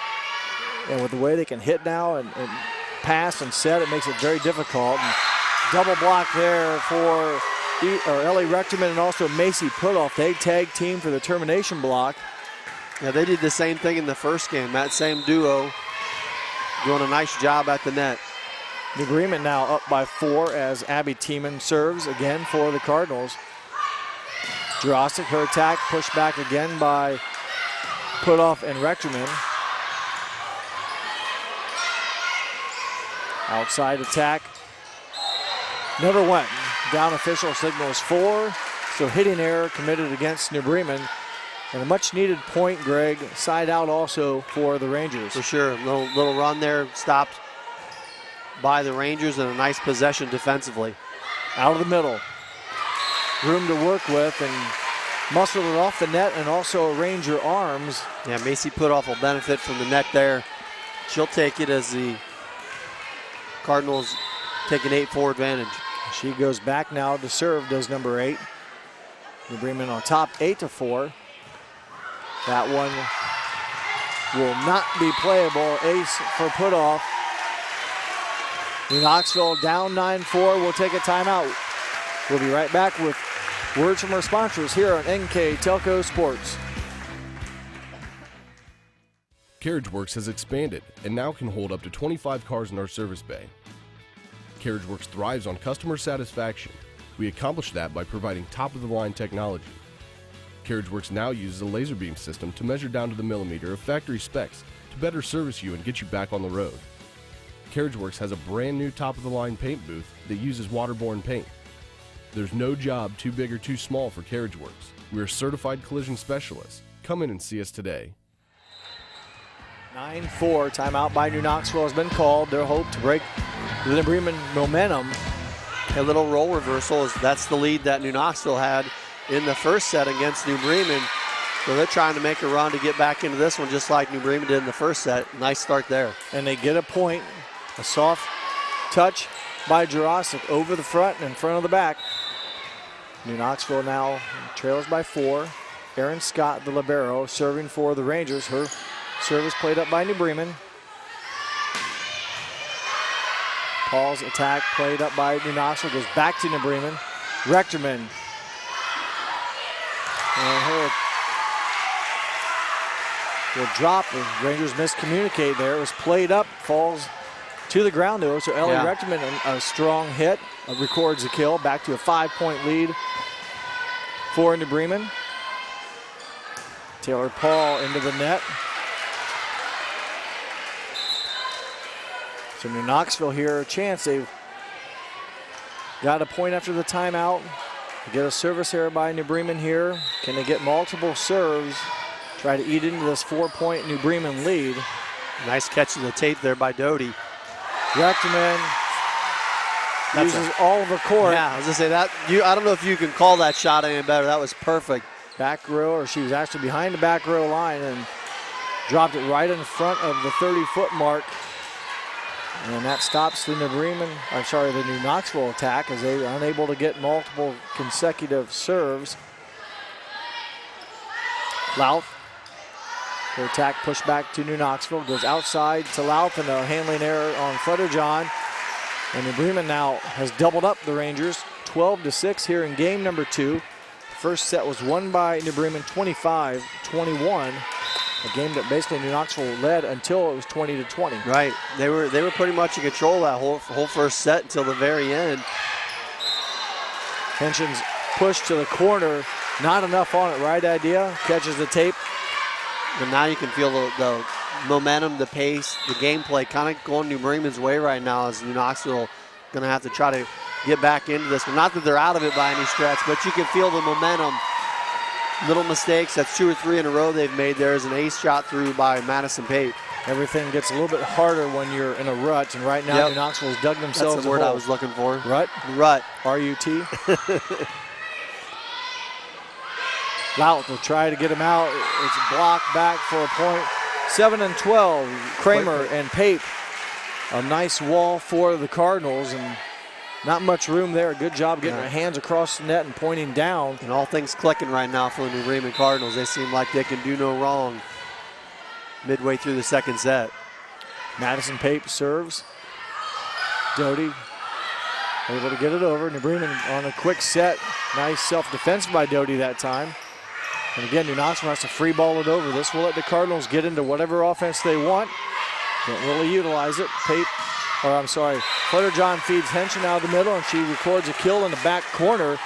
And with the way they can hit now and pass and set, it makes it very difficult. And double block there for Ellie Rechterman and also Macy Putoff. They tag team for the termination block. Yeah, they did the same thing in the first game. That same duo doing a nice job at the net. New Bremen now up by 4 as Abby Tiemann serves again for the Cardinals. Jurasic, her attack pushed back again by Putoff and Rechterman. Outside attack. Never went. Down official signals 4. So hitting error committed against New Bremen. And a much needed point, Greg, side out also for the Rangers. For sure. Little run there, stopped by the Rangers, and a nice possession defensively. Out of the middle. Room to work with, and muscled it off the net and also Ranger arms. Yeah, Macy Putoff will benefit from the net there. She'll take it as the Cardinals take an 8-4 advantage. She goes back now to serve, does number 8. New Bremen on top, 8-4. That one will not be playable. Ace for Putoff. New Knoxville down 9-4. We'll take a timeout. We'll be right back with words from our sponsors here on NKTelco Sports. CarriageWorks has expanded and now can hold up to 25 cars in our service bay. CarriageWorks thrives on customer satisfaction. We accomplish that by providing top-of-the-line technology. CarriageWorks now uses a laser beam system to measure down to the millimeter of factory specs to better service you and get you back on the road. CarriageWorks has a brand new top-of-the-line paint booth that uses waterborne paint. There's no job too big or too small for CarriageWorks. We're certified collision specialists. Come in and see us today. 9-4, timeout by New Knoxville has been called. Their hope to break the New Bremen momentum. A little role reversal, that's the lead that New Knoxville had in the first set against New Bremen. So they're trying to make a run to get back into this one just like New Bremen did in the first set. Nice start there. And they get a point. A soft touch by Jurasic over the front and in front of the back. New Knoxville now trails by 4. Erin Scott, the libero, serving for the Rangers. Her service played up by New Bremen. Paul's attack played up by New Knoxville, goes back to New Bremen. Rechterman. And her will drop. The Rangers miscommunicate there. It was played up, falls to the ground though. So Ellie Rechterman, a strong hit, records a kill. Back to a 5-point lead for New Bremen. Taylor Paul into the net. So New Knoxville here, a chance. They've got a point after the timeout. They get a service here by New Bremen here. Can they get multiple serves? Try to eat into this 4-point New Bremen lead. Nice catch of the tape there by Doty. Rechterman uses all of her court. Yeah, I was going to say that. I don't know if you can call that shot any better. That was perfect. Back row, or she was actually behind the back row line and dropped it right in front of the 30-foot mark. And that stops the New Knoxville attack as they are unable to get multiple consecutive serves. Louth, her attack pushed back to New Knoxville, goes outside to Louth and a handling error on Flutterjohn. And New Bremen now has doubled up the Rangers, 12-6 here in game number 2. First set was won by New Bremen 25-21. A game that basically New Knoxville led until it was 20-20. Right. They were pretty much in control that whole first set until the very end. Henson's push to the corner. Not enough on it. Right idea. Catches the tape. But now you can feel the momentum, the pace, the gameplay kind of going New Bremen's way right now as New Knoxville going to have to try to get back into this. Not that they're out of it by any stretch, but you can feel the momentum. Little mistakes. That's 2 or 3 in a row they've made. There's an ace shot through by Madison Pape. Everything gets a little bit harder when you're in a rut, and right now New Knoxville's dug themselves That's the word I was looking for. Rut? Rut. R-U-T. Louth will try to get him out. It's blocked back for a point. 7-12. Kramer and Pape. A nice wall for the Cardinals, and not much room there. Good job getting their hands across the net and pointing down. And all things clicking right now for the New Bremen Cardinals. They seem like they can do no wrong midway through the second set. Madison Pape serves. Doty able to get it over. New Bremen on a quick set. Nice self-defense by Doty that time. And again, New Knoxville has to free ball it over. This will let the Cardinals get into whatever offense they want. Don't really utilize it. Flutterjohn feeds Henson out of the middle, and she records a kill in the back corner.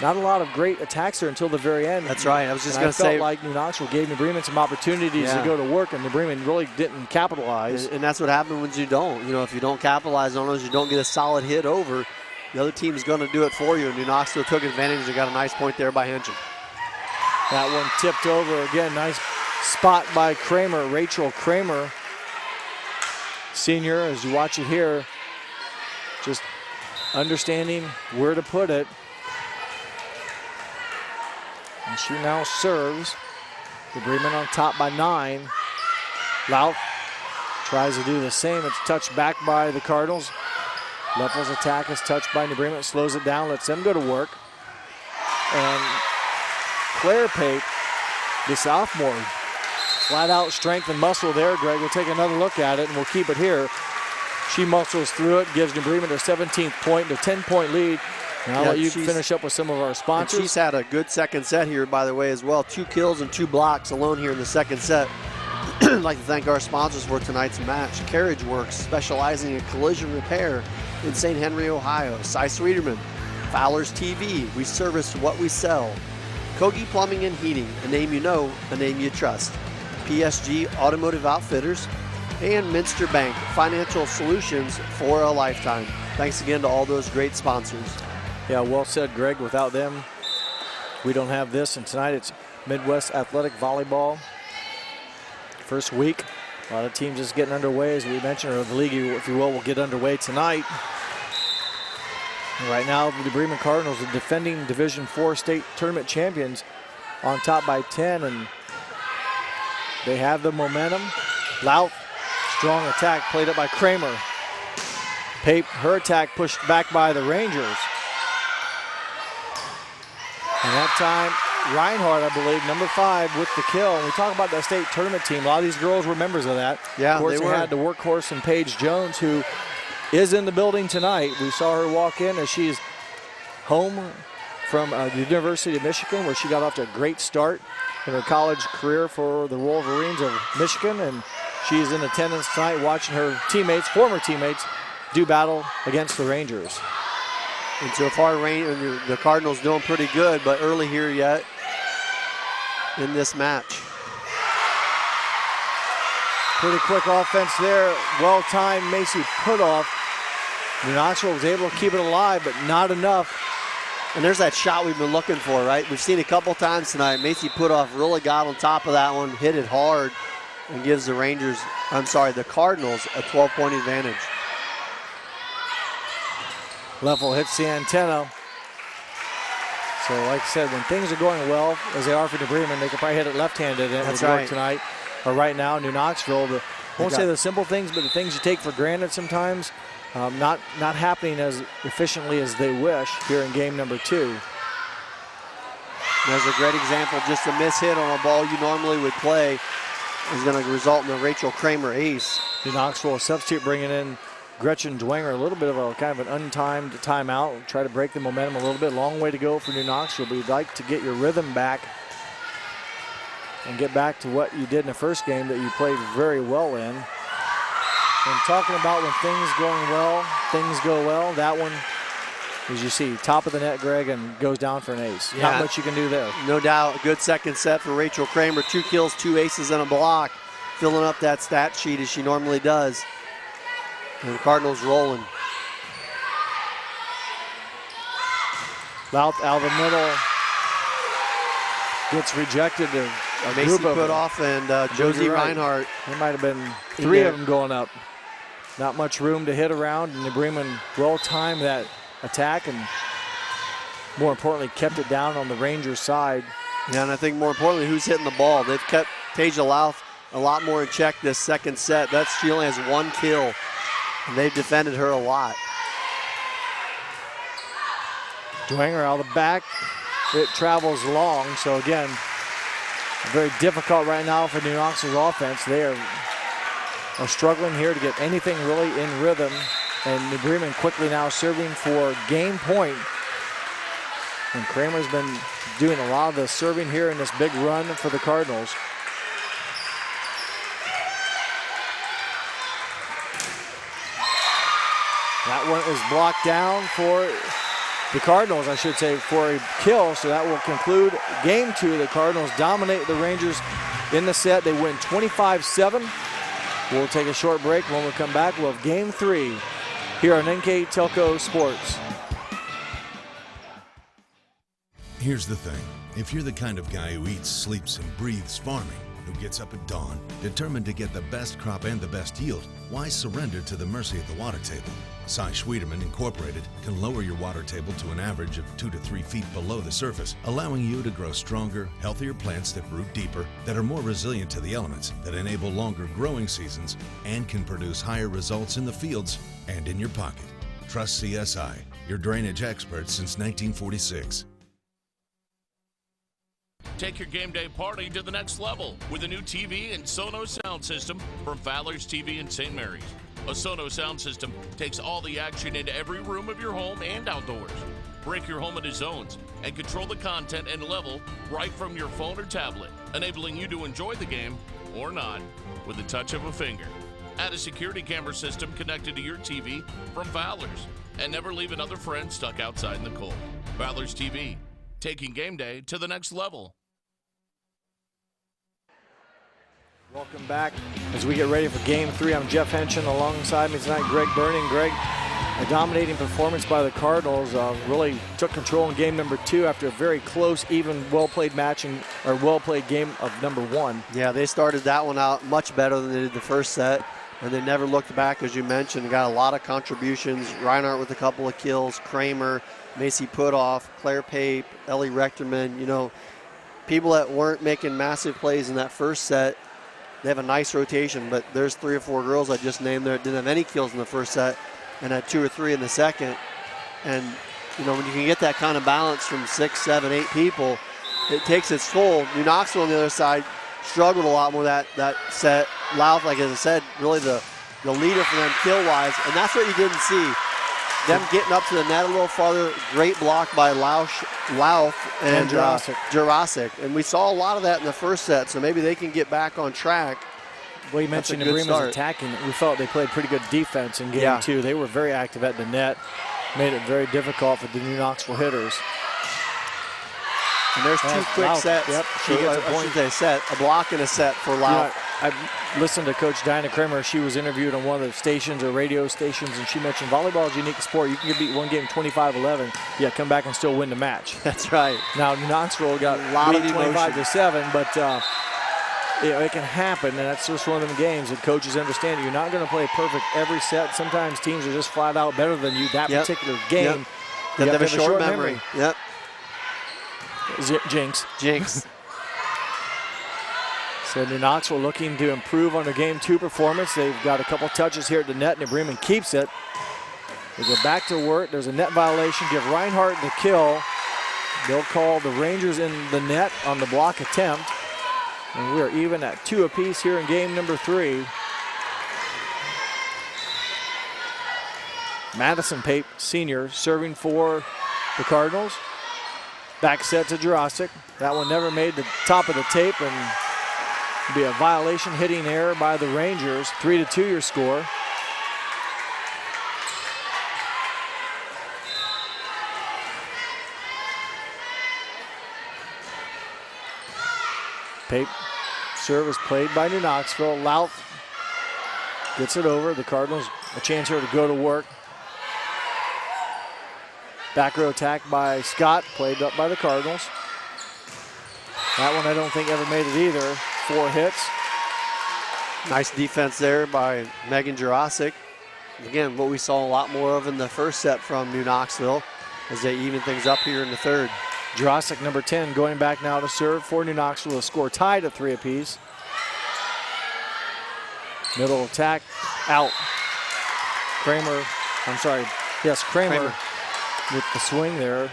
Not a lot of great attacks there until the very end. That's right. I was just going to say. I felt like New Knoxville gave New Bremen some opportunities to go to work, and New Bremen really didn't capitalize. And that's what happens when you don't. If you don't capitalize on those, you don't get a solid hit over, the other team's going to do it for you. And New Knoxville took advantage and got a nice point there by Henson. That one tipped over again. Nice spot by Kramer, Rachel Kramer. Senior, as you watch it here, just understanding where to put it. And she now serves. The Bremen on top by 9. Louth tries to do the same. It's touched back by the Cardinals. Leffel's attack is touched by New Bremen. Slows it down, lets them go to work. And Claire Pape, the sophomore, flat out strength and muscle there, Greg. We'll take another look at it and we'll keep it here. She muscles through it, gives New Bremen their 17th point, their 10-point lead. And I'll let you finish up with some of our sponsors. She's had a good second set here, by the way, as well. 2 kills and 2 blocks alone here in the second set. I'd like to thank our sponsors for tonight's match. Carriage Works, specializing in collision repair in St. Henry, Ohio. Cy Sweeterman, Fowler's TV, we service what we sell. Kogi Plumbing and Heating, a name you know, a name you trust. PSG Automotive Outfitters, and Minster Bank, financial solutions for a lifetime. Thanks again to all those great sponsors. Yeah, well said, Greg. Without them, we don't have this. And tonight it's Midwest Athletic Volleyball. First week. A lot of teams just getting underway, as we mentioned, or the league, if you will get underway tonight. And right now, the Bremen Cardinals, the defending Division IV state tournament champions, on top by 10, and they have the momentum. Louth, strong attack played up by Kramer. Pape, her attack pushed back by the Rangers. And that time, Reinhardt, I believe, number 5 with the kill. And we talk about that state tournament team. A lot of these girls were members of that. Yeah, of course, they they were. had the workhorse and Paige Jones, who is in the building tonight. We saw her walk in as she's home from the University of Michigan, where she got off to a great start in her college career for the Wolverines of Michigan, and she's in attendance tonight watching her teammates, former teammates, do battle against the Rangers. And so far, the Cardinals doing pretty good, but early here yet in this match. Pretty quick offense there. Well-timed Macy Putoff. New Knoxville was able to keep it alive, but not enough. And there's that shot we've been looking for, right? We've seen a couple times tonight. Macy Putoff really got on top of that one, hit it hard, and gives the Cardinals a 12-point advantage. Leffel hits the antenna. So like I said, when things are going well, as they are for New Bremen, they can probably hit it left-handed and it would work tonight. Or right now, New Knoxville, I won't say the simple things, but the things you take for granted sometimes, not happening as efficiently as they wish here in game number 2. There's a great example. Just a miss hit on a ball you normally would play is going to result in a Rachel Kramer ace. New Knoxville, a substitute, bringing in Gretchen Dwenger, a little bit of a kind of an untimed timeout. Try to break the momentum a little bit. Long way to go for New Knoxville, but you'd like to get your rhythm back and get back to what you did in the first game that you played very well in. And talking about when things going well, things go well, that one, as you see, top of the net, Greg, and goes down for an ace. Yeah. Not much you can do there. No doubt, a good second set for Rachel Kramer. 2 kills, 2 aces, and a block, filling up that stat sheet as she normally does. And the Cardinals rolling. Louth out of the middle. Gets rejected. Macy Putoff and Josie Reinhardt. There might have been 3 of them going up. Not much room to hit around, and New Bremen well-timed that attack and more importantly kept it down on the Rangers side. Yeah, and I think more importantly, who's hitting the ball. They've kept Tasia Louth a lot more in check this second set. She only has 1 kill, and they've defended her a lot. Dwenger out of the back. It travels long, so again, very difficult right now for New Knoxville's offense. They are struggling here to get anything really in rhythm, and New Bremen quickly now serving for game point. And Kramer's been doing a lot of the serving here in this big run for the Cardinals. That one is blocked down for the Cardinals, I should say, for a kill, so that will conclude game 2. The Cardinals dominate the Rangers in the set. They win 25-7. We'll take a short break. When we come back, we'll have game 3 here on NKTelco Sports. Here's the thing. If you're the kind of guy who eats, sleeps, and breathes farming, who gets up at dawn, determined to get the best crop and the best yield, why surrender to the mercy of the water table? Cy Schwieterman Incorporated can lower your water table to an average of 2 to 3 feet below the surface, allowing you to grow stronger, healthier plants that root deeper, that are more resilient to the elements, that enable longer growing seasons, and can produce higher results in the fields and in your pocket. Trust CSI, your drainage experts since 1946. Take your game day party to the next level with a new TV and Sonos sound system from Fowler's TV in St. Mary's. A Sonos sound system takes all the action into every room of your home and outdoors. Break your home into zones and control the content and level right from your phone or tablet, enabling you to enjoy the game, or not, with the touch of a finger. Add a security camera system connected to your TV from Fowler's, and never leave another friend stuck outside in the cold. Fowler's TV, taking game day to the next level. Welcome back as we get ready for game 3. I'm Jeff Henson. Alongside me tonight, Greg Burning. Greg, a dominating performance by the Cardinals. Really took control in game number 2 after a very close, even, well-played match or well-played game of number 1. Yeah, they started that one out much better than they did the first set, and they never looked back, as you mentioned. Got a lot of contributions. Reinhardt with a couple of kills, Kramer, Macy Putoff, Claire Pape, Ellie Rechterman. You know, people that weren't making massive plays in that first set. They have a nice rotation, but there's 3 or 4 girls I just named there that didn't have any kills in the first set and had 2 or 3 in the second. And, you know, when you can get that kind of balance from 6, 7, 8 people, it takes its toll. New Knoxville on the other side struggled a lot more that set. Louth, like as I said, really the the leader for them kill-wise, and that's what you didn't see. Them getting up to the net a little farther. Great block by Lauf and Jurasic. And we saw a lot of that in the first set, so maybe they can get back on track. Well, you mentioned Bremen's attacking. We felt they played pretty good defense in game 2. They were very active at the net, made it very difficult for the New Knoxville hitters. And there's 2 quick sets. Yep, she gets a point. A block and a set for Lauf. I listened to Coach Diana Kramer. She was interviewed on one of the stations or radio stations, and she mentioned volleyball is a unique sport. You can get beat one game 25-11. Yeah, come back and still win the match. That's right. Now, New Knoxville got a lot of 25-7, but it can happen, and that's just one of them games that coaches understand. You're not going to play perfect every set. Sometimes teams are just flat out better than you that particular game. They have a short memory. Yep. Jinx. So New Knoxville looking to improve on their game 2 performance. They've got a couple touches here at the net, and Bremen keeps it. They go back to work. There's a net violation. Give Reinhardt the kill. They'll call the Rangers in the net on the block attempt. And we are even at 2 apiece here in game number 3. Madison Pape, senior, serving for the Cardinals. Back set to Jurasic. That one never made the top of the tape, and be a violation, hitting error by the Rangers. 3-2 your score. Pape serve is played by New Knoxville. Lauf gets it over. The Cardinals a chance here to go to work. Back row attack by Scott, played up by the Cardinals. That one I don't think ever made it either. 4 hits. Nice defense there by Megan Jurasic. Again, what we saw a lot more of in the first set from New Knoxville as they even things up here in the third. Jurasic, number 10, going back now to serve for New Knoxville. The score tied at 3 apiece. Middle attack, out. Kramer with the swing there.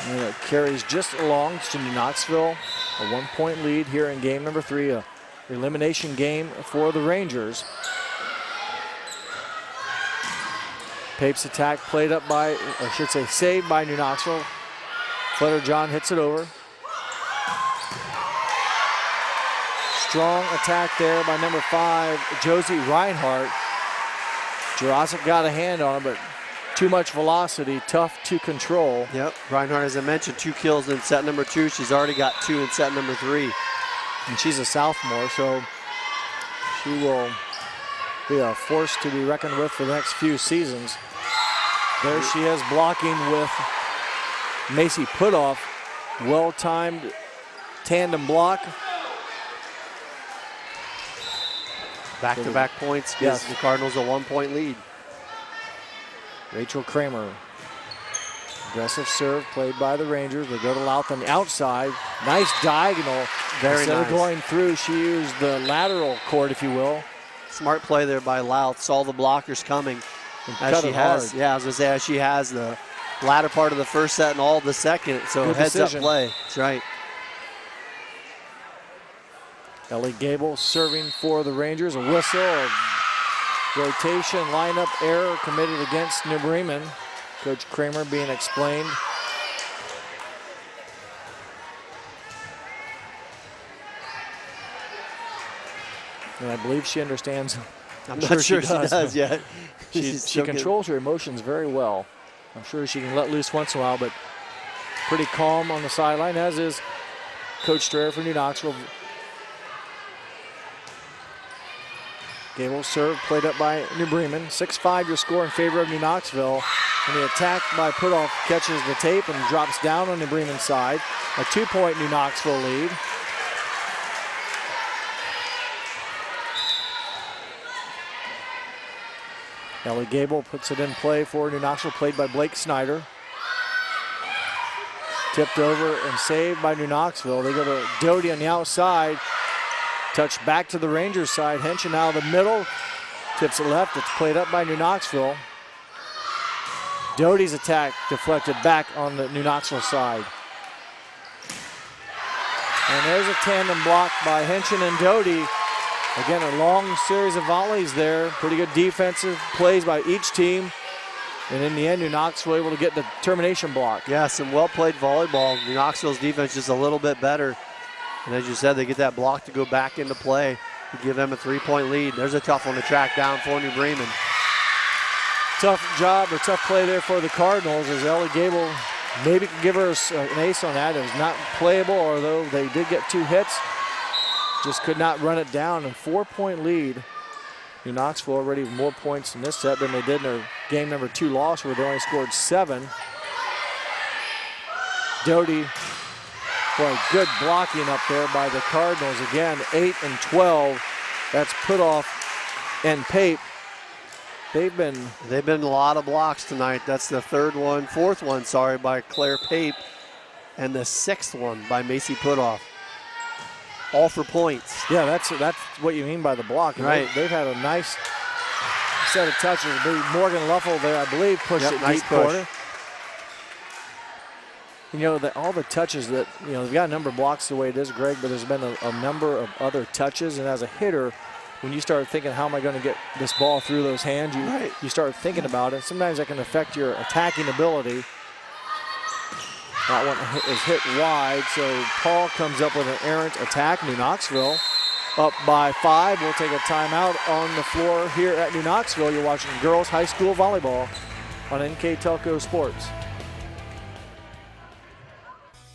And it carries just along to New Knoxville. A 1-point lead here in game number 3. A elimination game for the Rangers. Pape's attack played up by, or I should say saved by New Knoxville. Flutter John hits it over. Strong attack there by number 5, Josie Reinhardt. Jurasic got a hand on it, but too much velocity, tough to control. Yep, Reinhardt, as I mentioned, 2 kills in set number 2. She's already got 2 in set number 3. And she's a sophomore, so she will be a force to be reckoned with for the next few seasons. There she is, blocking with Macy Putoff. Well-timed tandem block. Back-to-back points gives the Cardinals a 1-point lead. Rachel Kramer. Aggressive serve played by the Rangers. They go to Lauf on the outside. Nice diagonal. Instead of going through, she used the lateral cord, if you will. Smart play there by Lauf. Saw the blockers coming. As she has, I was going to say, as she has the latter part of the first set and all of the second. So heads-up play. That's right. Ellie Gable serving for the Rangers. A whistle, a rotation, lineup error committed against New Bremen. Coach Kramer being explained. And I believe she understands. I'm not sure she does yet. She controls her emotions very well. I'm sure she can let loose once in a while, but pretty calm on the sideline, as is Coach Strayer for New Knoxville. Gable serve played up by New Bremen. 6-5 your score in favor of New Knoxville. And the attack by Putoff catches the tape and drops down on New Bremen's side. A 2-point New Knoxville lead. Ellie Gable puts it in play for New Knoxville, played by Blake Snyder. Tipped over and saved by New Knoxville. They go to Doty on the outside. Touch back to the Rangers side. Henshin out of the middle. Tips it left. It's played up by New Knoxville. Doty's attack deflected back on the New Knoxville side. And there's a tandem block by Henshin and Doty. Again, a long series of volleys there. Pretty good defensive plays by each team. And in the end, New Knoxville able to get the termination block. Yeah, some well-played volleyball. New Knoxville's defense just a little bit better. And as you said, they get that block to go back into play to give them a 3-point lead. There's a tough one to track down for New Bremen. Tough job or tough play there for the Cardinals as Ellie Gable maybe could give her an ace on that. It was not playable, although they did get 2 hits. Just could not run it down. And 4-point lead. New Knoxville already with more points in this set than they did in their game number 2 loss, where they only scored 7. Doty, boy, good blocking up there by the Cardinals. Again, 8 and 12. That's Putoff and Pape. They've been a lot of blocks tonight. That's the fourth one, by Claire Pape, and the 6th one by Macy Putoff. All for points. Yeah, that's what you mean by the block. Right. They've had a nice set of touches. Morgan Luffel there, I believe, pushed it nice deep push. corner. You know, all the touches that, they've got a number of blocks the way it is, Greg, but there's been a number of other touches. And as a hitter, when you start thinking, how am I going to get this ball through those hands, you start thinking about it. Sometimes that can affect your attacking ability. That one is hit wide, so Paul comes up with an errant attack. New Knoxville up by 5. We'll take a timeout on the floor here at New Knoxville. You're watching girls high school volleyball on NKTelco Sports.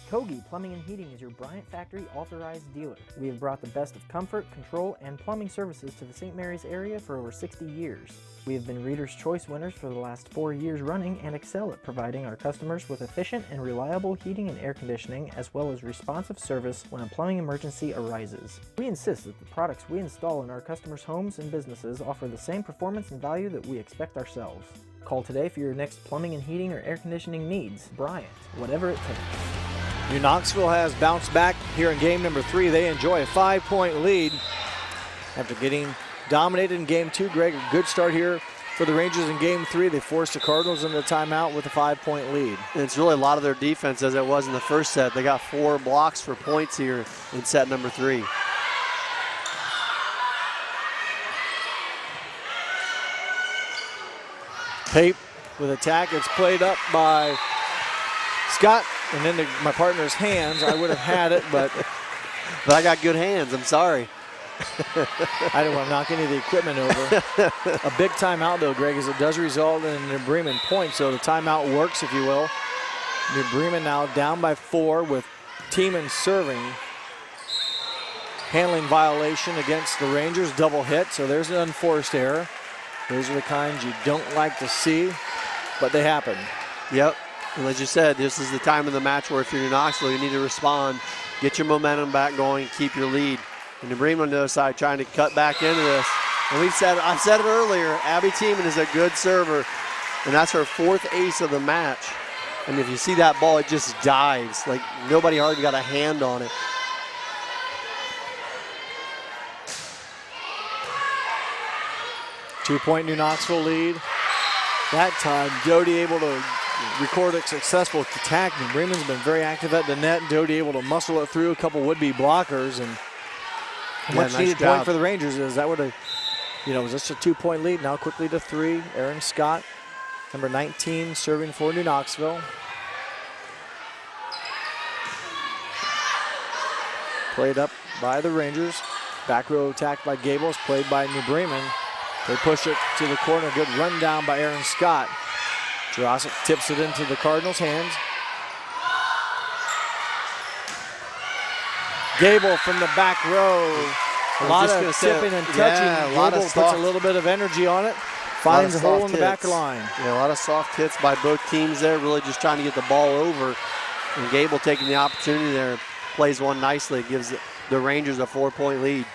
Kogi Plumbing and Heating is your Bryant Factory authorized dealer. We have brought the best of comfort, control, and plumbing services to the St. Mary's area for over 60 years. We have been Reader's Choice winners for the last 4 years running and excel at providing our customers with efficient and reliable heating and air conditioning, as well as responsive service when a plumbing emergency arises. We insist that the products we install in our customers' homes and businesses offer the same performance and value that we expect ourselves. Call today for your next plumbing and heating or air conditioning needs. Bryant, whatever it takes. New Knoxville has bounced back here in game number 3. They enjoy a 5-point lead after getting dominated in game 2. Greg, a good start here for the Rangers in game 3. They forced the Cardinals into the timeout with a 5-point lead. And it's really a lot of their defense as it was in the first set. They got 4 blocks for points here in set number 3. Pape with attack. It's played up by Scott and into my partner's hands. I would have had it, but I got good hands. I'm sorry. I don't want to knock any of the equipment over. A big timeout, though, Greg, as it does result in a Bremen point, so the timeout works, if you will. New Bremen now down by 4 with Tiemann serving. Handling violation against the Rangers, double hit, so there's an unforced error. Those are the kinds you don't like to see, but they happen. Yep. And as you said, this is the time of the match where if you're in Knoxville, you need to respond, get your momentum back going, keep your lead. And New Bremen on the other side trying to cut back into this. And I said it earlier, Abby Tiemann is a good server, and that's her 4th ace of the match. And if you see that ball, it just dives. Like nobody hardly got a hand on it. Two-point New Knoxville lead. That time, Doty able to record a successful attack. New Bremen's been very active at the net. Doty able to muscle it through a couple would-be blockers, and much needed point for the Rangers. Is that would have, was this a 2-point lead? Now quickly to 3. Aaron Scott, number 19, serving for New Knoxville. Played up by the Rangers. Back row attack by Gables, played by New Bremen. They push it to the corner. Good run down by Aaron Scott. Jurasic tips it into the Cardinals' hands. Gable from the back row. A lot of tipping and touching. Yeah, a lot Gable of puts a little bit of energy on it. Finds a hole in the back line. Yeah, a lot of soft hits by both teams there. Really just trying to get the ball over. And Gable taking the opportunity there. Plays one nicely. Gives the Rangers a 4-point lead.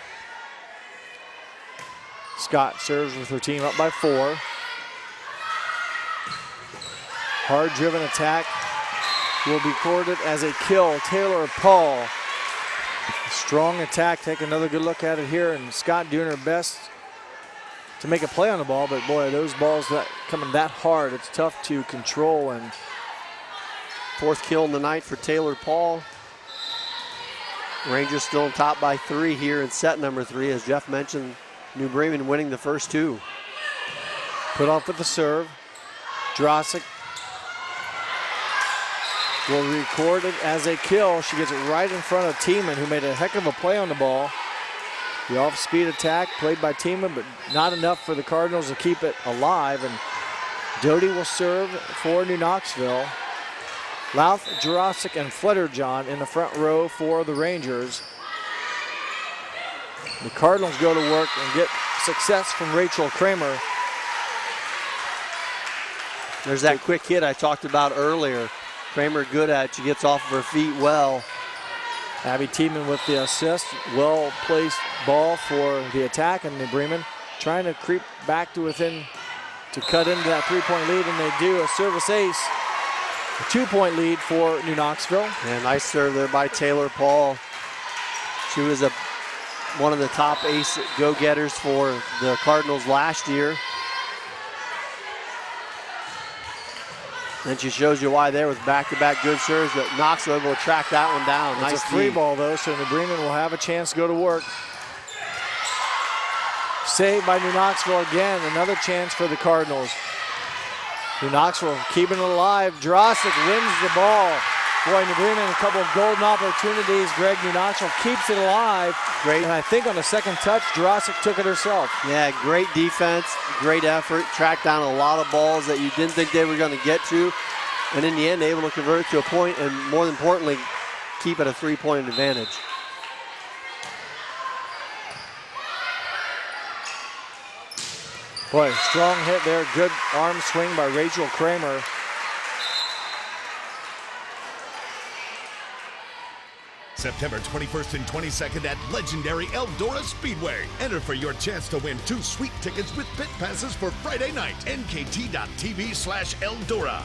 Scott serves with her team up by 4. Hard-driven attack will be recorded as a kill. Taylor Paul. Strong attack. Take another good look at it here. And Scott doing her best to make a play on the ball. But, boy, those balls coming that hard, it's tough to control. And 4th kill in the night for Taylor Paul. Rangers still on top by 3 here in set number 3. As Jeff mentioned, New Bremen winning the first 2. Put off with the serve. Drossic will record it as a kill. She gets it right in front of Tiemann, who made a heck of a play on the ball. The off-speed attack played by Tiemann, but not enough for the Cardinals to keep it alive. And Doty will serve for New Knoxville. Louth, Jurasic, and Flutterjohn in the front row for the Rangers. The Cardinals go to work and get success from Rachel Kramer. There's that quick hit I talked about earlier. Kramer good at it. She gets off of her feet well. Abby Tiemann with the assist. Well-placed ball for the attack, and New Bremen trying to creep back to within to cut into that 3-point lead, and they do. A service ace. A 2-point lead for New Knoxville. Yeah, nice serve there by Taylor Paul. She was one of the top ace go-getters for the Cardinals last year. And she shows you why there with back-to-back good serves, but Knoxville able to track that one down. It's nice a free deep. ball, though, so New Bremen will have a chance to go to work. Saved by New Knoxville again. Another chance for the Cardinals. New Knoxville keeping it alive. Drossic wins the ball. Boy, New Bremen a couple of golden opportunities. Greg, New Knoxville keeps it alive. Great. And I think on the second touch, Drossic took it herself. Yeah, great defense, great effort. Tracked down a lot of balls that you didn't think they were going to get to. And in the end, able to convert it to a point and, more importantly, keep it a 3-point advantage. Boy, strong hit there. Good arm swing by Rachel Kramer. September 21st and 22nd at legendary Eldora Speedway. Enter for your chance to win 2 sweet tickets with pit passes for Friday night. NKT.TV/Eldora.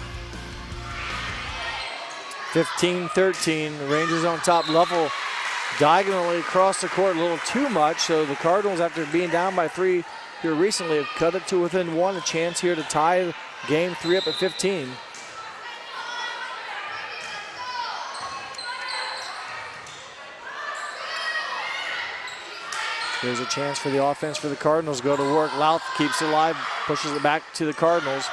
15-13, the Rangers on top. Level diagonally across the court a little too much, so the Cardinals, after being down by 3 here recently, have cut it to within 1. A chance here to tie game 3 up at 15. Here's a chance for the offense for the Cardinals. Go to work. Louth keeps it alive, pushes it back to the Cardinals.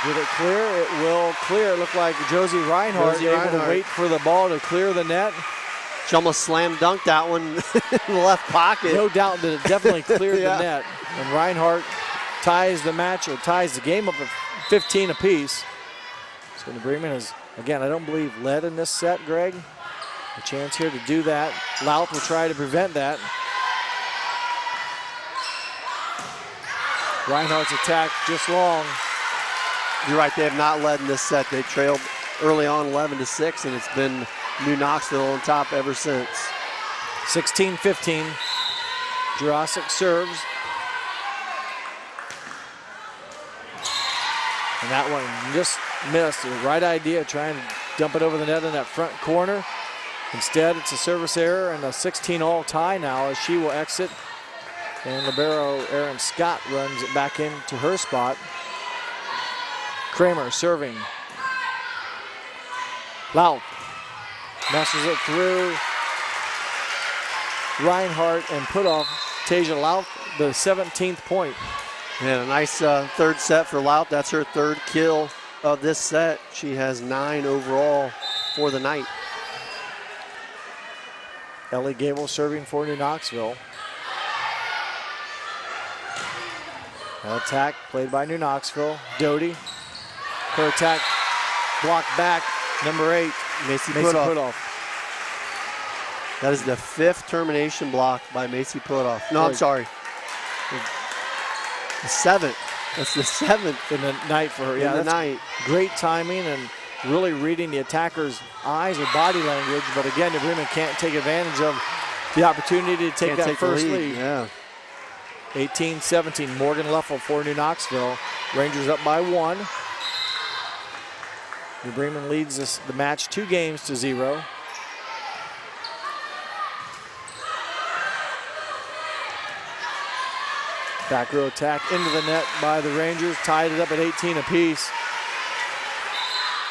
Did it clear? It will clear. It looked like Josie Reinhardt able to wait for the ball to clear the net. She almost slam dunked that one in the left pocket. No doubt that it definitely cleared the net. And Reinhardt ties the match, or ties the game up at 15 apiece. So New Bremen has, again, I don't believe led in this set, Greg. A chance here to do that. Louth will try to prevent that. Reinhardt's attack just long. You're right, they have not led in this set. They trailed early on 11-6, and it's been New Knoxville on top ever since. 16-15. Jurasic serves. And that one just missed. The right idea, trying to dump it over the net in that front corner. Instead, it's a service error and a 16-all tie now as she will exit. And libero Erin Scott runs it back into her spot. Kramer serving. Louth messes it through Reinhardt and put off Tasia Louth, the 17th point. And a nice third set for Louth. That's her 3rd kill of this set. She has 9 overall for the night. Ellie Gable serving for New Knoxville. An attack played by New Knoxville. Doty. Her attack blocked back. Number 8, Macy Putoff. That is the 5th termination block by Macy Putoff. No, I'm sorry. The 7th. That's the 7th in the night for her. Yeah, in the night. Great timing and really reading the attacker's eyes or body language. But again, New Bremen can't take advantage of the opportunity to take that first lead. Yeah. 18-17, Morgan Leffel for New Knoxville. Rangers up by 1. New Bremen leads the match 2-0. Back row attack into the net by the Rangers, tied it up at 18 apiece.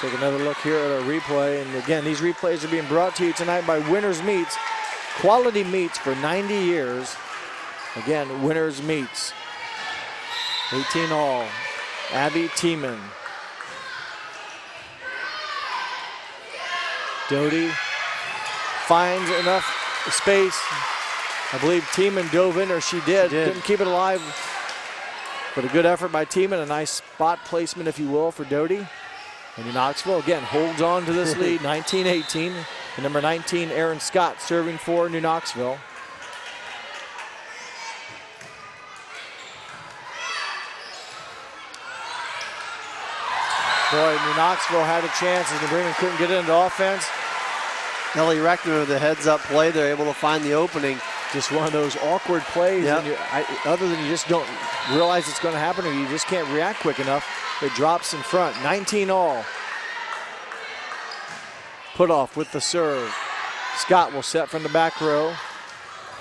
Take another look here at our replay. And again, these replays are being brought to you tonight by Winners Meats. Quality meats for 90 years. Again, Winners Meats. 18 all. Abby Tiemann. Doty finds enough space. I believe Tiemann dove in, or she did. Couldn't keep it alive. But a good effort by Tiemann. A nice spot placement, if you will, for Doty. And New Knoxville, again, holds on to this lead, 19-18. And number 19, Aaron Scott, serving for New Knoxville. Boy, New Knoxville had a chance as New Bremen couldn't get into offense. Ellie Reckner with the heads-up play. They're able to find the opening. Just one of those awkward plays. Yep. And other than you just don't realize it's going to happen or you just can't react quick enough, it drops in front. 19 all. Put off with the serve. Scott will set from the back row.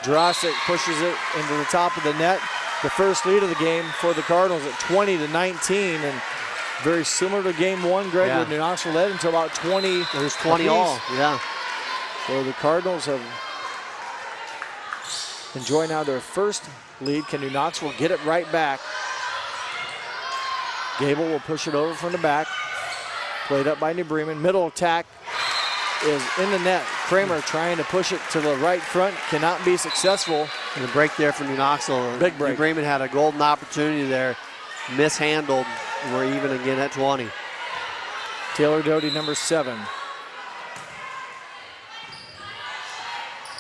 Jurasic pushes it into the top of the net. The first lead of the game for the Cardinals at 20-19. And very similar to game one, Greg, where New Knoxville led until about 20. It was 20 all. Yeah. So the Cardinals have enjoy now their first lead. Can New Knoxville get it right back? Gable will push it over from the back. Played up by New Bremen. Middle attack is in the net. Kramer trying to push it to the right front. Cannot be successful. And a break there for New Knoxville. Big break. New Bremen had a golden opportunity there. Mishandled. And we're even again at 20. Taylor Doty, number 7.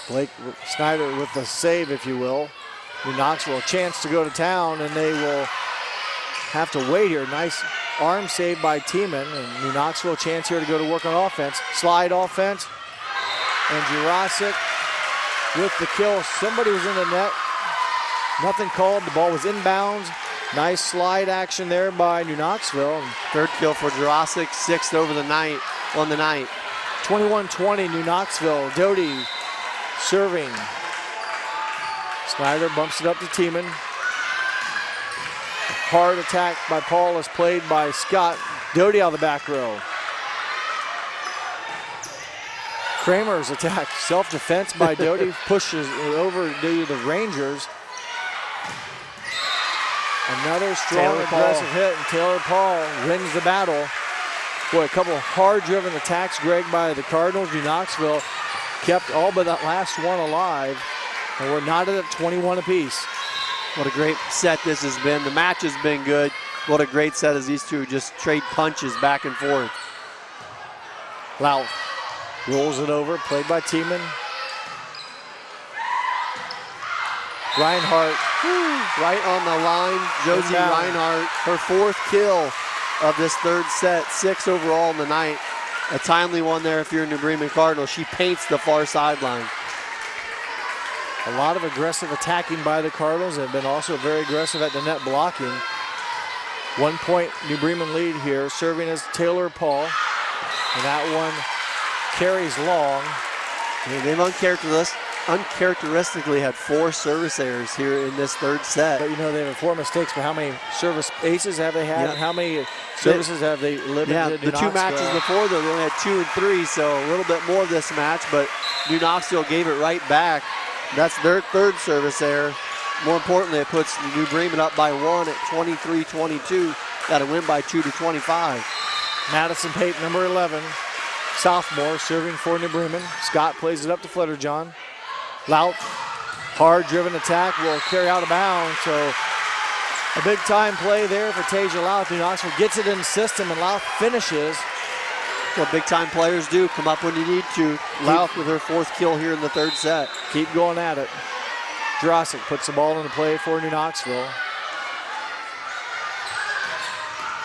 Blake Snyder with the save, if you will. New Knoxville a chance to go to town, and they will have to wait here. Nice arm save by Tiemann, and New Knoxville a chance here to go to work on offense. Slide offense, and Jurasic with the kill. Somebody was in the net. Nothing called. The ball was inbounds. Nice slide action there by New Knoxville. Third kill for Jurasic, 6th over the night on the night. 21-20 New Knoxville. Doty serving. Snyder bumps it up to Tiemann. Hard attack by Paul is played by Scott. Doty on the back row. Kramer's attack, self-defense by Doty, pushes it over to the Rangers. Another strong, aggressive hit, and Taylor Paul wins the battle. Boy, a couple hard-driven attacks, Greg, by the Cardinals. New Knoxville kept all but that last one alive, and we're knotted at 21 apiece. What a great set this has been. The match has been good. What a great set as these two just trade punches back and forth. Louth rolls it over, played by Tiemann. Reinhardt right on the line. Josie Reinhardt, her 4th kill of this third set, 6 overall in the night. A timely one there if you're a New Bremen Cardinal. She paints the far sideline. A lot of aggressive attacking by the Cardinals. They've been also very aggressive at the net blocking. 1 point New Bremen lead here. Serving as Taylor Paul. And that one carries long. They've uncharacteristically had 4 service errors here in this third set. But you know, they have 4 mistakes, but how many service aces have they had? And how many services have they limited? The 2 matches before, though, they only had 2 and 3, so a little bit more this match, but New Knoxville gave it right back. That's their 3rd service error. More importantly, it puts New Bremen up by 1 at 23-22. Got to win by 2-25. Madison Pate, number 11, sophomore, serving for New Bremen. Scott plays it up to Flutterjohn. Louth, hard-driven attack, will carry out of bounds. So a big-time play there for Tasia Louth. New Knoxville gets it in the system, and Louth finishes. What big-time players do, come up when you need to. Louth with her 4th kill here in the third set. Keep going at it. Jurasic puts the ball into play for New Knoxville.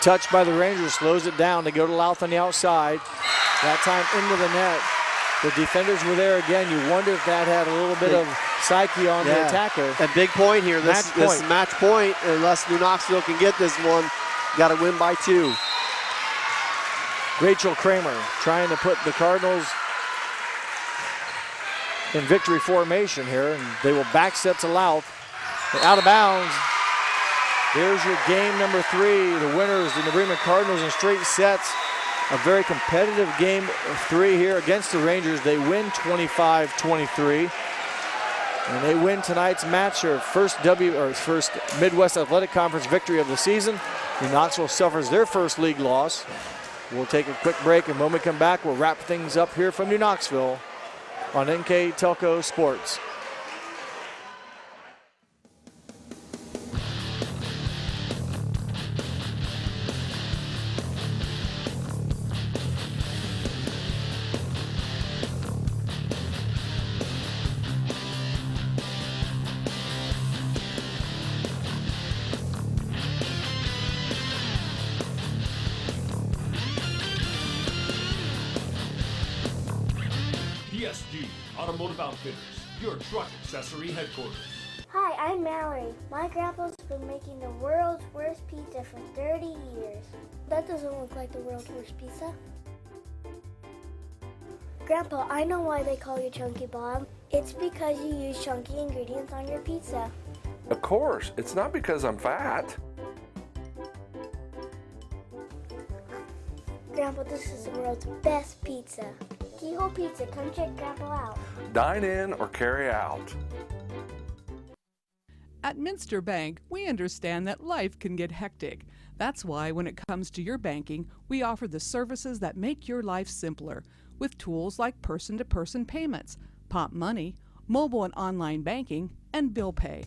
Touched by the Rangers, slows it down. They go to Louth on the outside. That time into the net. The defenders were there again. You wonder if that had a little bit of psyche on the attacker. A big point here. This is match point. Unless New Knoxville can get this one, got to win by 2. Rachel Kramer trying to put the Cardinals in victory formation here, and they will back set to Louth. They're out of bounds. There's your game number 3. The winners, the New Bremen Cardinals, in straight sets. a very competitive game 3 here against the Rangers. They win 25-23. And they win tonight's match, their first Midwest Athletic Conference victory of the season. New Knoxville suffers their first league loss. We'll take a quick break, and when we come back, we'll wrap things up here from New Knoxville on NKTelco Sports. PSG Automotive Outfitters, your truck accessory headquarters. Hi, I'm Mallory. My grandpa's been making the world's worst pizza for 30 years. That doesn't look like the world's worst pizza. Grandpa, I know why they call you Chunky Bob. It's because you use chunky ingredients on your pizza. Of course, it's not because I'm fat. Grandpa, this is the world's best pizza. Keyhole Pizza, come check Grandpa out. Dine in or carry out. At Minster Bank, we understand that life can get hectic. That's why when it comes to your banking, we offer the services that make your life simpler with tools like person-to-person payments, Pop Money, mobile and online banking, and bill pay.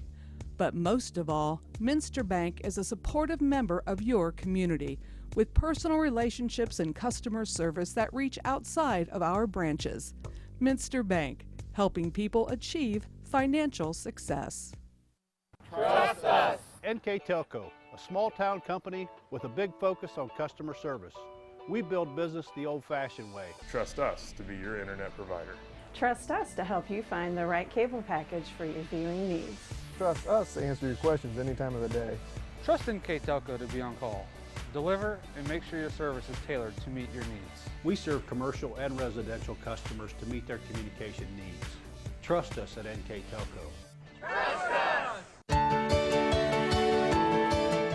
But most of all, Minster Bank is a supportive member of your community with personal relationships and customer service that reach outside of our branches. Minster Bank, helping people achieve financial success. Trust us. NKTelco, a small-town company with a big focus on customer service. We build business the old-fashioned way. Trust us to be your internet provider. Trust us to help you find the right cable package for your viewing needs. Trust us to answer your questions any time of the day. Trust NKTelco to be on call. Deliver and make sure your service is tailored to meet your needs. We serve commercial and residential customers to meet their communication needs. Trust us at NKTelco. Trust us!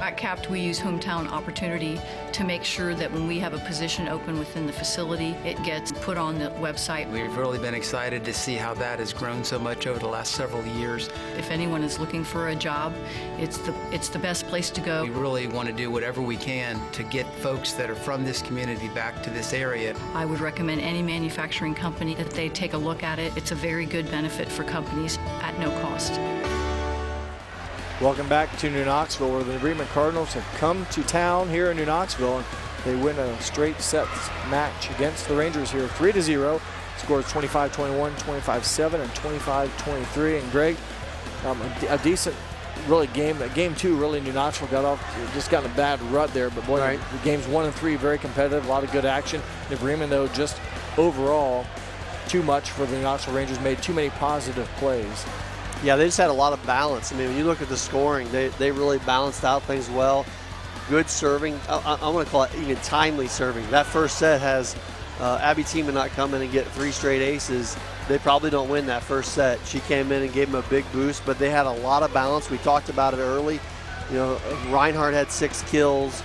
At CAPT, we use hometown opportunity to make sure that when we have a position open within the facility, it gets put on the website. We've really been excited to see how that has grown so much over the last several years. If anyone is looking for a job, it's the best place to go. We really want to do whatever we can to get folks that are from this community back to this area. I would recommend any manufacturing company that they take a look at it. It's a very good benefit for companies at no cost. Welcome back to New Knoxville, where the Bremen Cardinals have come to town here in New Knoxville, and they win a straight sets match against the Rangers here, 3-0. Scores 25-21, 25-7, and 25-23. And Greg, a decent, really game. Game 2, really, New Knoxville just got in a bad rut there, but boy, the games 1 and 3 very competitive, a lot of good action. New Bremen, though, just overall too much for the New Knoxville Rangers. Made too many positive plays. Yeah, they just had a lot of balance. I mean, when you look at the scoring, they really balanced out things well. Good serving. I want to call it even timely serving. That first set has Abby Teeman not come in and get 3 straight aces. They probably don't win that first set. She came in and gave them a big boost, but they had a lot of balance. We talked about it early. You know, Reinhardt had 6 kills.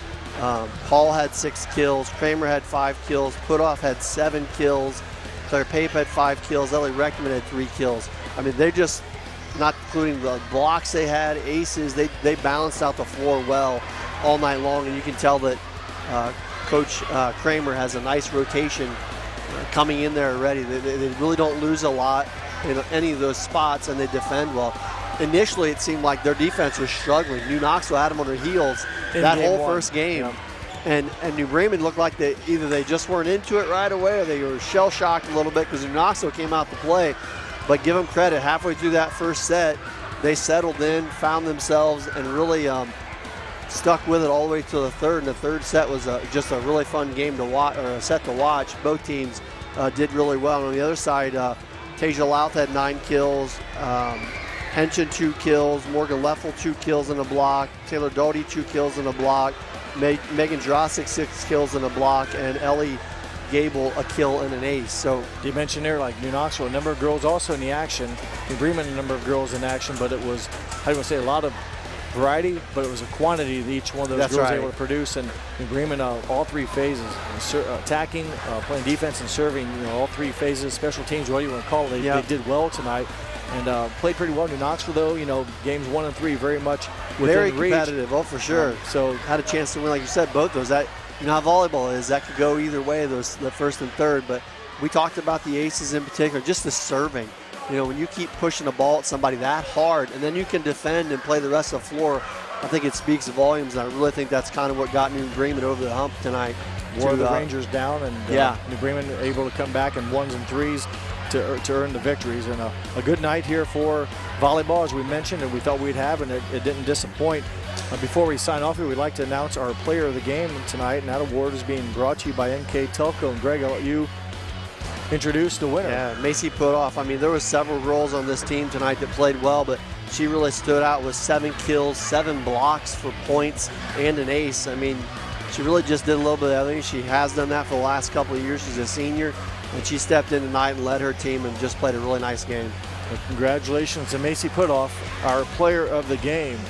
Paul had 6 kills. Kramer had 5 kills. Putoff had 7 kills. Claire Pape had 5 kills. Ellie Reckman had 3 kills. I mean, they just, not including the blocks they had, aces, they balanced out the floor well all night long, and you can tell that Coach Kramer has a nice rotation coming in there already. They really don't lose a lot in any of those spots, and they defend well. Initially, it seemed like their defense was struggling. New Knoxville had them on their heels that whole first game. Yeah. And New Bremen looked like either they just weren't into it right away, or they were shell-shocked a little bit because New Knoxville came out to play. But give them credit, halfway through that first set, they settled in, found themselves, and really stuck with it all the way to the third. And the third set was just a really fun game to watch, or a set to watch. Both teams did really well. And on the other side, Tasia Louth had 9 kills, Henschen 2 kills, Morgan Leffel 2 kills in a block, Taylor Doty 2 kills in a block, Megan Drossick 6 kills in a block, and Ellie Gable a kill and an ace. So you mentioned there, like New Knoxville, a number of girls also in the action. New Bremen, a number of girls in action, but it was, how do you want to say, a lot of variety, but it was a quantity that each one of those That's girls right. able to produce. And in Bremen, all three phases, attacking, playing defense, and serving, all three phases, special teams, what do you want to call it, they did well tonight. And played pretty well. New Knoxville, though, games 1 and 3 very much within very reach. competitive. Oh, for sure. So had a chance to win, like you said, both those. That how volleyball is. That could go either way. The first and third. But we talked about the aces in particular. Just the serving. When you keep pushing a ball at somebody that hard, and then you can defend and play the rest of the floor, I think it speaks volumes. And I really think that's kind of what got New Bremen over the hump tonight. Wore the Rangers down, and New Bremen able to come back in 1s and 3s. To earn the victories, and a good night here for volleyball, as we mentioned, and we thought we'd have, and it didn't disappoint. Before we sign off here, we'd like to announce our player of the game tonight, and that award is being brought to you by NKTelco. And Greg, I'll let you introduce the winner. Yeah, Macy Putoff. I mean, there were several girls on this team tonight that played well, but she really stood out with 7 kills, 7 blocks for points, and an ace. I mean, she really just did a little bit of everything. She has done that for the last couple of years. She's a senior. And she stepped in tonight and led her team and just played a really nice game. Well, congratulations to Macy Putoff, our player of the game.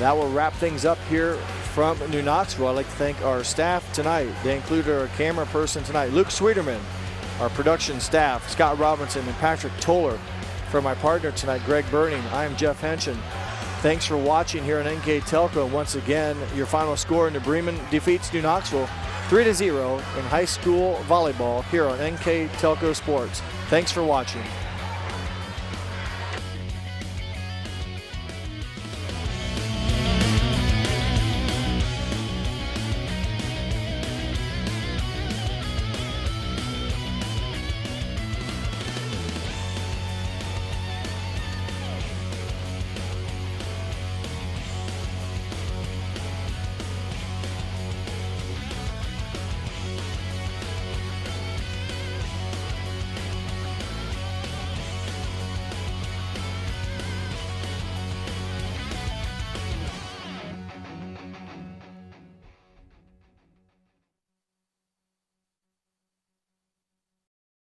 That will wrap things up here from New Knoxville. I'd like to thank our staff tonight. They included our camera person tonight, Luke Sweeterman, our production staff, Scott Robinson and Patrick Toller. For my partner tonight, Greg Burning, I am Jeff Henshin. Thanks for watching here on NKTelco. And once again, your final score, New Bremen defeats New Knoxville 3-0 in high school volleyball here on NKTelco Sports. Thanks for watching.